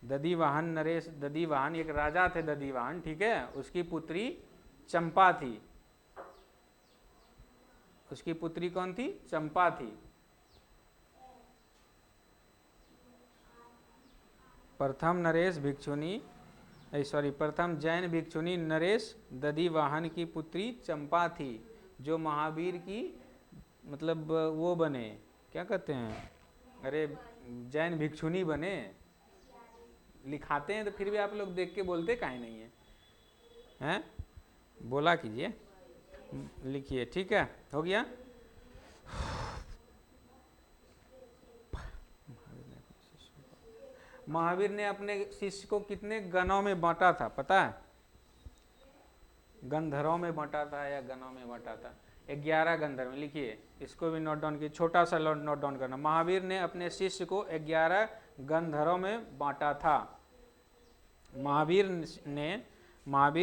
दधिवाहन नरेश दधिवाहन, एक राजा थे दधिवाहन, ठीक है, उसकी पुत्री चंपा थी। उसकी पुत्री कौन थी? चंपा थी। प्रथम नरेश भिक्षुनी, सॉरी, प्रथम जैन भिक्षुनी नरेश दधिवाहन की पुत्री चंपा थी, जो महावीर की मतलब वो बने, क्या कहते हैं, अरे जैन भिक्षुनी बने। लिखाते हैं तो फिर भी आप लोग देख के बोलते काहे नहीं है, हैं? बोला कीजिए, लिखिए। ठीक है, हो गया। महावीर ने अपने शिष्य को कितने गणों में बांटा था पता है? गंधरों में बांटा था या गणों में बांटा था? 11 गंधर्व में। लिखिए, इसको भी नोट डाउन कीजिए, छोटा सा नोट डाउन करना। महावीर ने अपने शिष्य को 11 गंधरों में बांटा था। महावीर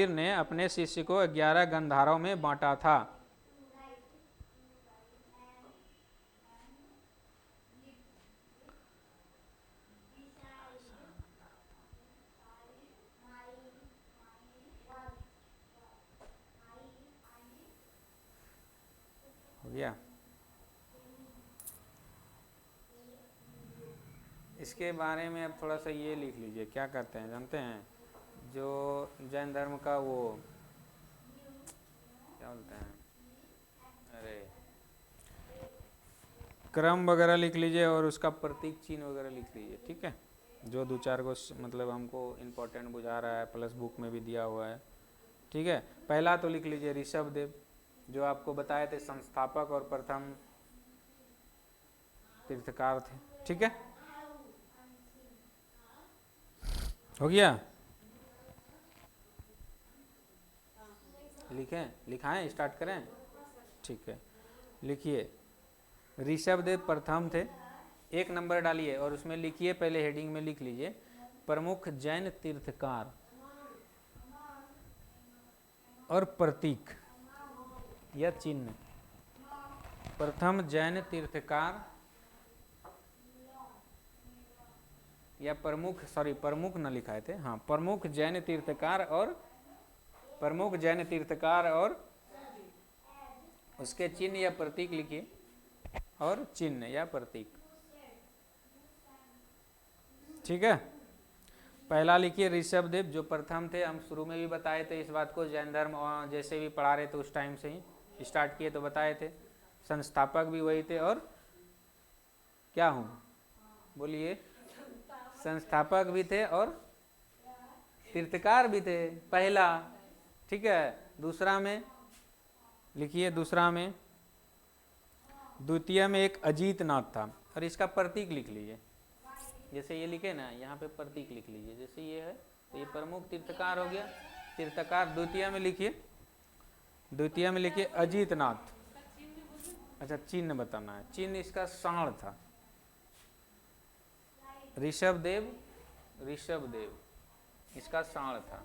ने अपने शिष्य को 11 गंधर्वों में बांटा था। इसके बारे में अब थोड़ा सा ये लिख लीजिए, क्या करते हैं जानते हैं, जो जैन धर्म का वो क्या बोलते हैं, अरे क्रम वगैरह लिख लीजिए और उसका प्रतीक चिन्ह वगैरह लिख लीजिए, ठीक है। जो दो चार को मतलब हमको इम्पोर्टेंट बुझा रहा है, प्लस बुक में भी दिया हुआ है, ठीक है। पहला तो लिख लीजिए ऋषभ देव, जो आपको बताए थे संस्थापक और प्रथम तीर्थकार थे, ठीक है। हो गया, लिखें, लिखाएं, स्टार्ट करें, ठीक है। लिखिए ऋषभ देव प्रथम थे, एक नंबर डालिए और उसमें लिखिए, पहले हेडिंग में लिख लीजिए प्रमुख जैन तीर्थकार और प्रतीक या चिन्ह। प्रथम जैन तीर्थकार या प्रमुख, सॉरी प्रमुख न लिखाए थे, हाँ प्रमुख जैन तीर्थकार और प्रमुख जैन तीर्थकार और उसके चिन्ह या प्रतीक लिखिए, और चिन्ह या प्रतीक, ठीक है। पहला लिखिए ऋषभ देव, जो प्रथम थे, हम शुरू में भी बताए थे इस बात को, जैन धर्म जैसे भी पढ़ा रहे थे उस टाइम से ही स्टार्ट किए तो बताए थे। संस्थापक भी वही थे और क्या हूँ, बोलिए, संस्थापक भी थे और तीर्थकार भी थे, पहला, ठीक है। दूसरा में लिखिए, दूसरा में, द्वितीय में एक अजीत नाथ था, और इसका प्रतीक लिख लीजिए, जैसे ये लिखे ना, यहाँ पे प्रतीक लिख लीजिए, जैसे ये है तो ये प्रमुख तीर्थकार हो गया, तीर्थकार। द्वितीय में लिखिए, द्वितीय में लिखिए अजीत नाथ, अच्छा चिन्ह बताना है, चिन्ह इसका साण था, ऋषभ देव, ऋषभ देव इसका साण था,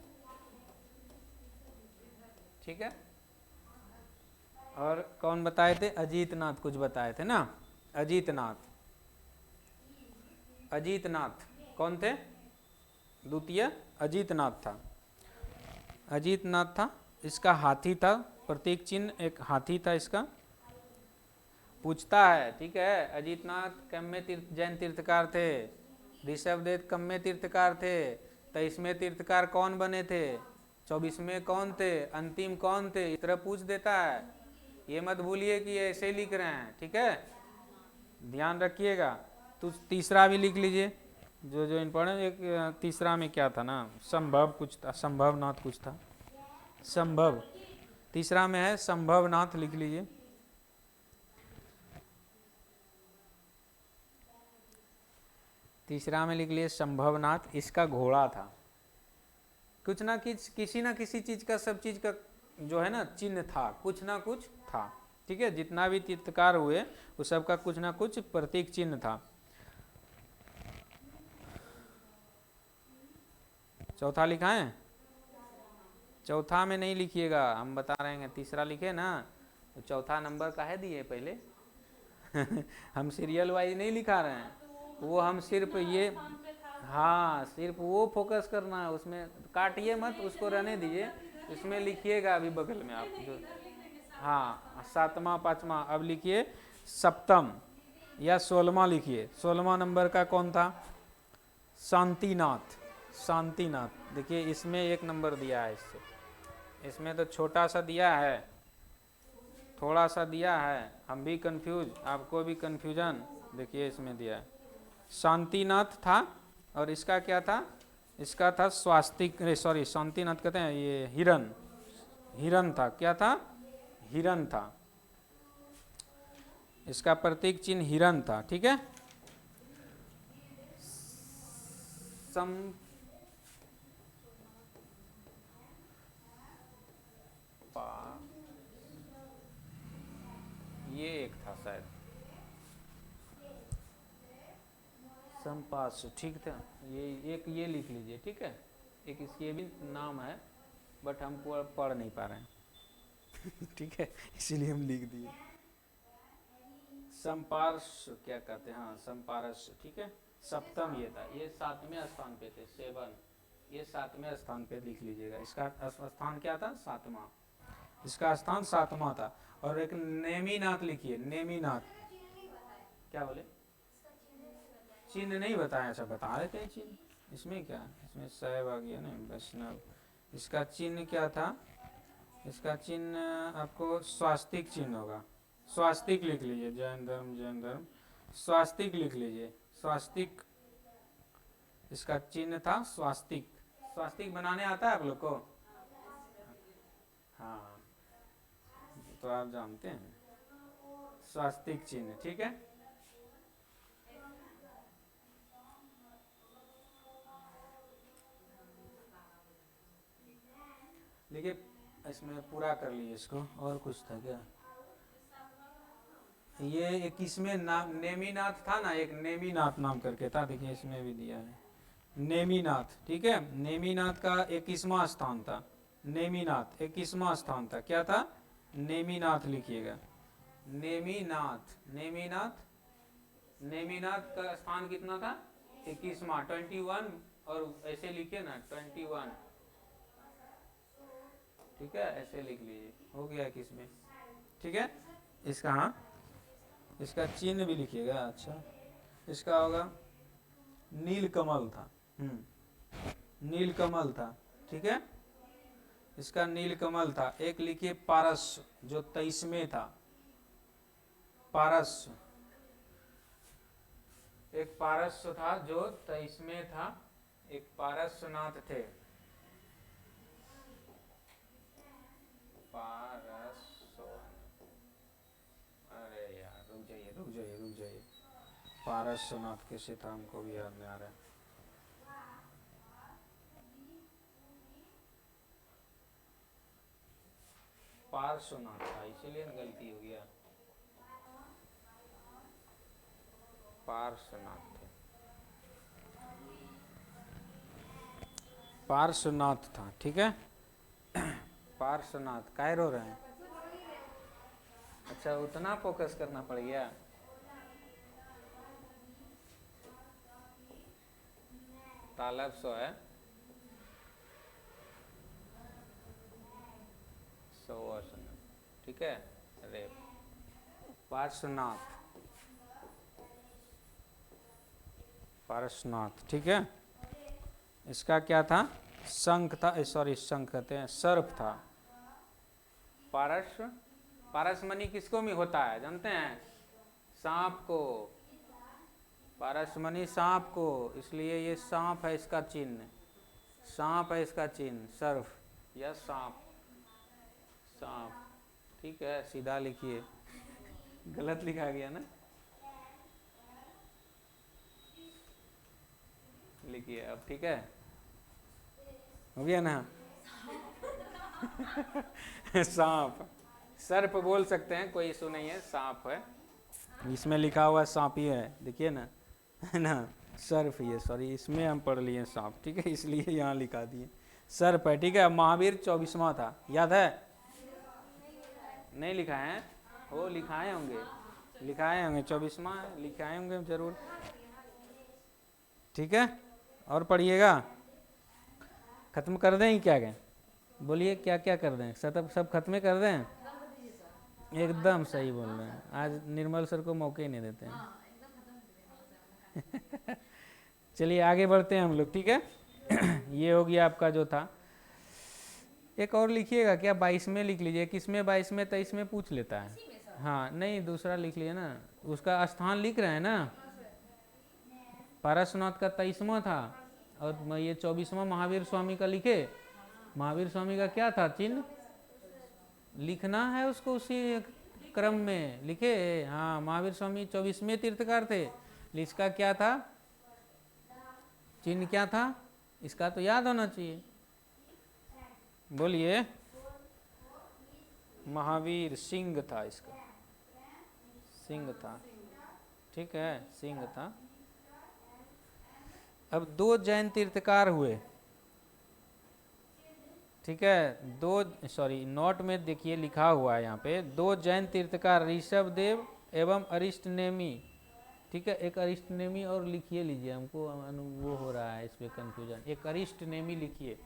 ठीक है। और कौन बताए थे, अजीत नाथ कुछ बताए थे ना, अजीत नाथ, अजीत नाथ कौन थे, द्वितीय अजीत नाथ था, अजीत नाथ था, इसका हाथी था, प्रतीक चिन्ह एक हाथी था इसका। पूछता है, ठीक है, अजीत नाथ कम्मे जैन तीर्थकार थे, ऋषभ देव कम्मे तीर्थकार थे, 23वें तीर्थकार कौन बने थे, 24वें कौन थे, अंतिम कौन थे, इस तरह पूछ देता है। ये मत भूलिए कि ये ऐसे लिख रहे हैं, ठीक है, ध्यान रखिएगा। तो तीसरा भी लिख लीजिए, जो जो इम्पोर्टेंट, एक तीसरा में क्या था ना, संभव कुछ था, संभव नाथ कुछ था, संभव, तीसरा में है संभव नाथ, लिख लीजिए। तीसरा में लिख लिए संभवनाथ, इसका घोड़ा था, कुछ ना किसी ना किसी चीज का, सब चीज का जो है ना चिन्ह था, कुछ ना कुछ था, ठीक है। जितना भी तीर्थकार हुए उस सब का कुछ ना कुछ प्रतीक चिन्ह था। चौथा लिखा है, चौथा में नहीं लिखिएगा, हम बता रहे हैं, तीसरा लिखे ना, तो चौथा नंबर का है दिए पहले हम सीरियल वाइज नहीं लिखा रहे हैं, वो हम सिर्फ ये, हाँ सिर्फ वो फोकस करना है, उसमें काटिए मत, उसको रहने दीजिए, इसमें लिखिएगा अभी बगल में आप जो, हाँ सातवां पांचवा। अब लिखिए सप्तम या 16वां लिखिए, 16वां नंबर का कौन था, शांतिनाथ, शांतिनाथ। देखिए इसमें एक नंबर दिया है, इसमें तो छोटा सा दिया है, थोड़ा सा दिया है, हम भी कंफ्यूज, आपको भी कंफ्यूजन, देखिए इसमें दिया है शांतिनाथ था, और इसका क्या था, इसका था स्वास्तिक, सॉरी शांतिनाथ कहते हैं, ये हिरन, हिरन था, क्या था, हिरन था, इसका प्रतीक चिन्ह हिरन था, ठीक है। ये एक था शायद, संपास, ठीक था, ये एक ये लिख लीजिए, ठीक है। एक इसके भी नाम है बट हम पढ़ नहीं पा रहे हैं ठीक है, इसीलिए हम लिख दिए संपार्श, क्या कहते हैं, हाँ संपारस, ठीक है। सप्तम ये था, ये 7वें स्थान पे थे, 7, ये 7वें स्थान पे लिख लीजिएगा, इसका स्थान क्या था, 7वां, इसका स्थान 7वां था। और एक नेमिनाथ लिखिए, नेमिनाथ, क्या बोले, चिन्ह नहीं बताया, ऐसा बता देते हैं चिन्ह। इसमें क्या, इसमें शैव आ गया ना, वैष्णव। इसका चिन्ह क्या था, इसका चिन्ह आपको स्वास्तिक चिन्ह होगा। स्वास्तिक लिख लीजिए, जैन धर्म, जैन धर्म, स्वास्तिक लिख लीजिए, स्वास्तिक। इसका चिन्ह था स्वास्तिक। स्वास्तिक बनाने आता है आप लोग को? हाँ, तो आप जानते हैं स्वास्तिक चिन्ह, ठीक है। देखिए इसमें पूरा कर लीजिए इसको। और कुछ था क्या? ये 21वें नाम नेमीनाथ था ना, एक नेमीनाथ नाम करके था, देखिए इसमें भी दिया है नेमीनाथ, ठीक है। नेमीनाथ का 21वां स्थान था। नेमीनाथ 21वां स्थान था, क्या था? नेमीनाथ लिखिएगा, नेमीनाथ, नेमीनाथ। नेमीनाथ का स्थान कितना था? 21वां, 21। और ऐसे लिखिए ना 21, ठीक है, ऐसे लिख लीजिए, हो गया 21 में, ठीक है। इसका, हाँ, इसका चिन्ह भी लिखिएगा। अच्छा, इसका होगा नीलकमल था। नीलकमल था, ठीक है, इसका नीलकमल था। एक लिखिए पारस, जो 23 में था, पारस। एक पारस था जो 23 में था, एक पारसनाथ थे। पारस, अरे यार रुक जाइए, रुक जाइए, रुक जाइए। पारसनाथ कैसे था, हमको भी याद नहीं आ रहा है। पार्श्वनाथ था, इसीलिए गलती हो गया। पार्श्वनाथ थे, पार्श्वनाथ था, ठीक है। पार्श्वनाथ, काय रो रहे हैं? अच्छा, उतना फोकस करना पड़ गया। तालब सो है, ठीक है। अरे पार्श्वनाथ, पारसनाथ, ठीक है। इसका क्या था? शंख था, सॉरी शंख कहते हैं, सर्प था। पारस, पारसमणि किसको में होता है जानते हैं? सांप को। पारसमणि सांप को, इसलिए ये सांप है इसका चिन्ह, सांप है इसका चिन्ह, सर्प या सांप, सांप, ठीक है। सीधा लिखिए, गलत लिखा गया ना, लिखिए अब, ठीक है, हो गया ना। सांप, सर्प बोल सकते हैं, कोई इशू नहीं है, सांप है। इसमें लिखा हुआ सांप ही है, देखिए ना, है ना, सर्प ये, सॉरी इसमें हम पढ़ लिए सांप, ठीक है, इसलिए यहाँ लिखा दिए सर्प है, ठीक है। महावीर 24वां था, याद है? नहीं लिखा है, वो लिखाए होंगे, लिखाए होंगे, 24वां लिखाए होंगे जरूर, ठीक है। और पढ़िएगा, खत्म कर दें ही क्या, बोलिए क्या क्या कर दें, सब खत्म कर दें? एकदम सही बोल रहे हैं, आज निर्मल सर को मौके ही नहीं देते हैं। चलिए आगे बढ़ते हैं हम लोग, ठीक है। ये हो गया आपका जो था। एक और लिखिएगा क्या, 22 में लिख लीजिए, किसमें 22 में 23 में पूछ लेता है। हाँ नहीं, दूसरा लिख लिए ना, उसका स्थान लिख रहे हैं ना। पारसनाथ का 23वां था, और ये 24वां महावीर स्वामी का लिखे। महावीर स्वामी का क्या था चिन्ह, लिखना है उसको उसी क्रम में लिखे। हाँ, महावीर स्वामी 24वें तीर्थकार थे, इसका क्या था चिन्ह, क्या था इसका, तो याद होना चाहिए, बोलिए। महावीर सिंह था इसका, सिंह था, ठीक है, सिंह था। अब 2 जैन तीर्थकार हुए, ठीक है, 2, सॉरी नोट में देखिए लिखा हुआ है यहाँ पे, 2 जैन तीर्थकार ऋषभ देव एवं अरिष्ट नेमी, ठीक है। एक अरिष्ट नेमी और लिखिए लीजिए, हमको वो हो रहा है इस पर कन्फ्यूजन, एक अरिष्ट नेमी लिखिए।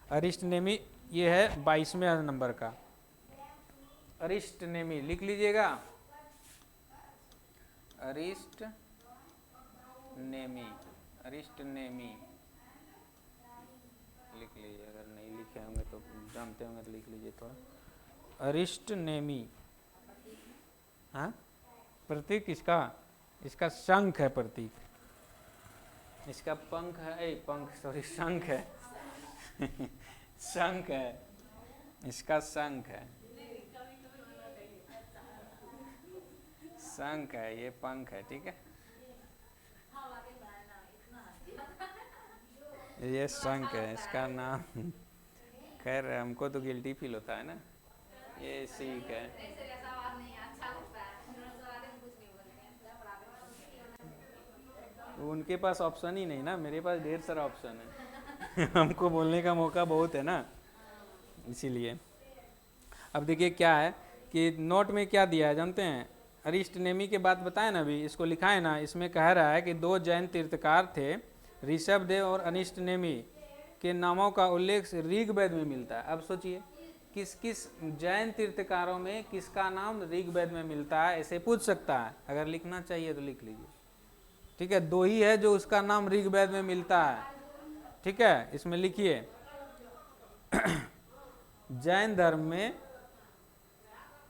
अरिष्ट नेमी ये है 22वें नंबर का, अरिष्ट नेमी लिख लीजिएगा, अरिष्ट नेमी, अरिस्ट नेमी लिख लीजिए, अगर नहीं लिखे होंगे तो जानते होंगे तो लिख लीजिए थोड़ा। अरिस्ट नेमी, हाँ प्रतीक इसका, इसका शंख है प्रतीक, इसका पंख है, पंख सॉरी शंख है शंख है, इसका शंख है, शंख है, ये पंख है, ठीक है। ये शंख है, इसका नाम खैर हमको तो गिल्टी फील होता है ना, ये सीख है। उनके पास ऑप्शन ही नहीं ना, मेरे पास ढेर सारा ऑप्शन है हमको बोलने का मौका बहुत है ना, इसीलिए। अब देखिए क्या है कि नोट में क्या दिया है जानते हैं, अरिस्ट नेमी के बात बताए ना अभी, इसको लिखा है ना, इसमें कह रहा है कि दो जैन तीर्थकार थे, ऋषभदेव और अनिष्ट नेमी के नामों का उल्लेख ऋग्वेद में मिलता है। अब सोचिए किस किस जैन तीर्थकारों में किसका नाम ऋग्वेद में मिलता है, ऐसे पूछ सकता है, अगर लिखना चाहिए तो लिख लीजिए, ठीक है। दो ही है जो उसका नाम ऋग्वेद में मिलता है, ठीक है, इसमें लिखिए जैन धर्म में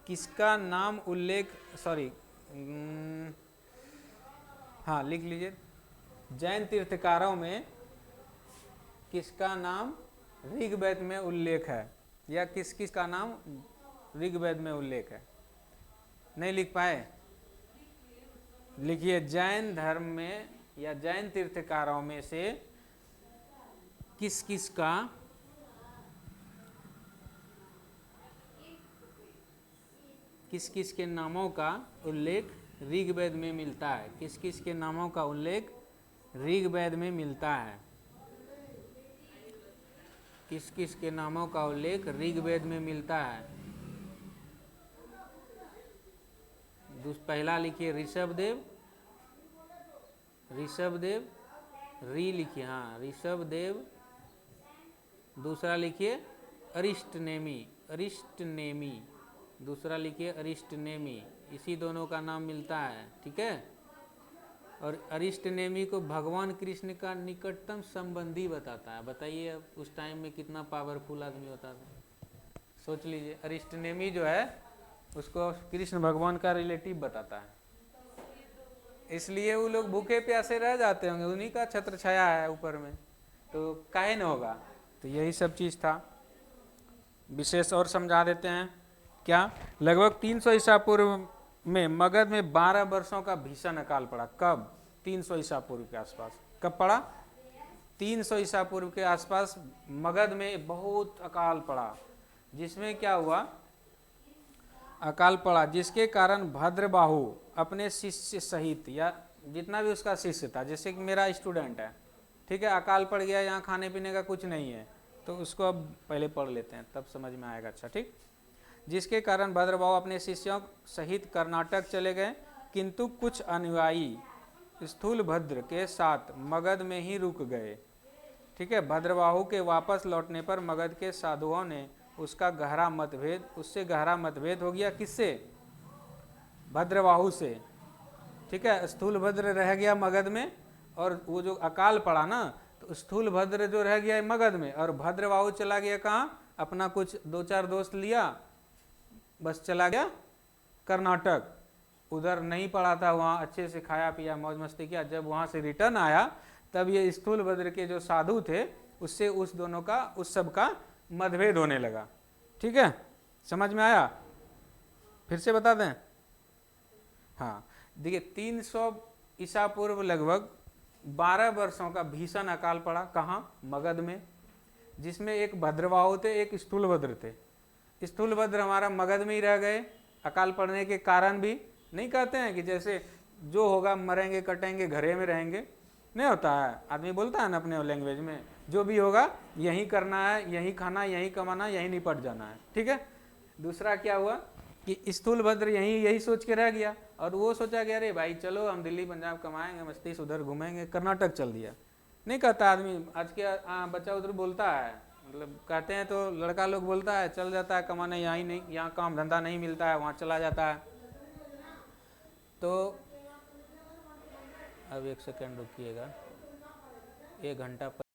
किसका नाम उल्लेख, सॉरी हाँ लिख लीजिए, जैन तीर्थकारों में किसका नाम ऋग्वेद में उल्लेख है, या किस किस का नाम ऋग्वेद में उल्लेख है। नहीं लिख पाए, लिखिए जैन धर्म में या जैन तीर्थकारों में से किस किस का किस किस के नामों का उल्लेख ऋग्वेद में मिलता है, किस किस के नामों का उल्लेख ऋग्वेद में मिलता है, किस किस के नामों का उल्लेख ऋग्वेद में मिलता है। पहला लिखिए ऋषभदेव, ऋषभदेव री लिखिए, हाँ ऋषभदेव। दूसरा लिखिए अरिस्ट नेमी, अरिस्ट नेमी। दूसरा लिखिए अरिस्ट नेमी, इसी दोनों का नाम मिलता है, ठीक है। और अरिस्ट नेमी को भगवान कृष्ण का निकटतम संबंधी बताता है। बताइए अब उस टाइम में कितना पावरफुल आदमी होता था, सोच लीजिए। अरिस्ट नेमी जो है उसको कृष्ण भगवान का रिलेटिव बताता है, इसलिए वो लोग भूखे प्यासे रह जाते होंगे, उन्हीं का छत्र छाया है ऊपर में, तो काहे न होगा। तो यही सब चीज़ था। विशेष और समझा देते हैं क्या, लगभग 300 ईसा पूर्व में मगध में 12 वर्षों का भीषण अकाल पड़ा। कब? 300 ईसा पूर्व के आसपास। कब पड़ा? 300 ईसा पूर्व के आसपास मगध में बहुत अकाल पड़ा, जिसमें क्या हुआ, अकाल पड़ा जिसके कारण भद्रबाहु अपने शिष्य सहित, या जितना भी उसका शिष्य था, जैसे कि मेरा स्टूडेंट है, ठीक है, अकाल पड़ गया, यहाँ खाने पीने का कुछ नहीं है, तो उसको अब पहले पढ़ लेते हैं तब समझ में आएगा। अच्छा ठीक। जिसके कारण भद्रबाहु अपने शिष्यों सहित कर्नाटक चले गए, किंतु कुछ अनुयायी स्थूलभद्र के साथ मगध में ही रुक गए, ठीक है। भद्रबाहु के वापस लौटने पर मगध के साधुओं ने उससे गहरा मतभेद हो गया। किससे? भद्रबाहु से, ठीक है। स्थूलभद्र रह गया मगध में, और वो जो अकाल पड़ा ना, तो स्थूलभद्र जो रह गया मगध में, और भद्रबाहु चला गया कहाँ, अपना कुछ 2-4 दोस्त लिया, बस चला गया कर्नाटक। उधर नहीं पड़ा था, वहाँ अच्छे से खाया पिया मौज मस्ती किया। जब वहाँ से रिटर्न आया तब ये स्थूलभद्र के जो साधु थे उससे उस सब का मतभेद होने लगा, ठीक है। समझ में आया? फिर से बता दें। हाँ देखिए, 300 ईसा पूर्व लगभग 12 वर्षों का भीषण अकाल पड़ा। कहाँ? मगध में, जिसमें एक भद्रबाहु थे, एक स्थूलभद्र थे। स्थूलभद्र हमारा मगध में ही रह गए। अकाल पड़ने के कारण भी नहीं कहते हैं कि जैसे जो होगा मरेंगे कटेंगे घरे में रहेंगे, नहीं होता है। आदमी बोलता है ना अपने लैंग्वेज में, जो भी होगा यही करना है, यही खाना, यही कमाना, यही निपट जाना है, ठीक है। दूसरा क्या हुआ कि स्थूलभद्र यही सोच के रह गया, और वो सोचा कि अरे भाई चलो हम दिल्ली पंजाब कमाएंगे, मस्ती से उधर घूमेंगे, कर्नाटक चल दिया। नहीं कहता आदमी, आज के बच्चा उधर बोलता है, मतलब कहते हैं तो लड़का लोग बोलता है, चल जाता है कमाने, यहाँ नहीं, यहाँ काम धंधा नहीं मिलता है, वहाँ चला जाता है। तो अब 1 सेकेंड रुकिएगा, 1 घंटा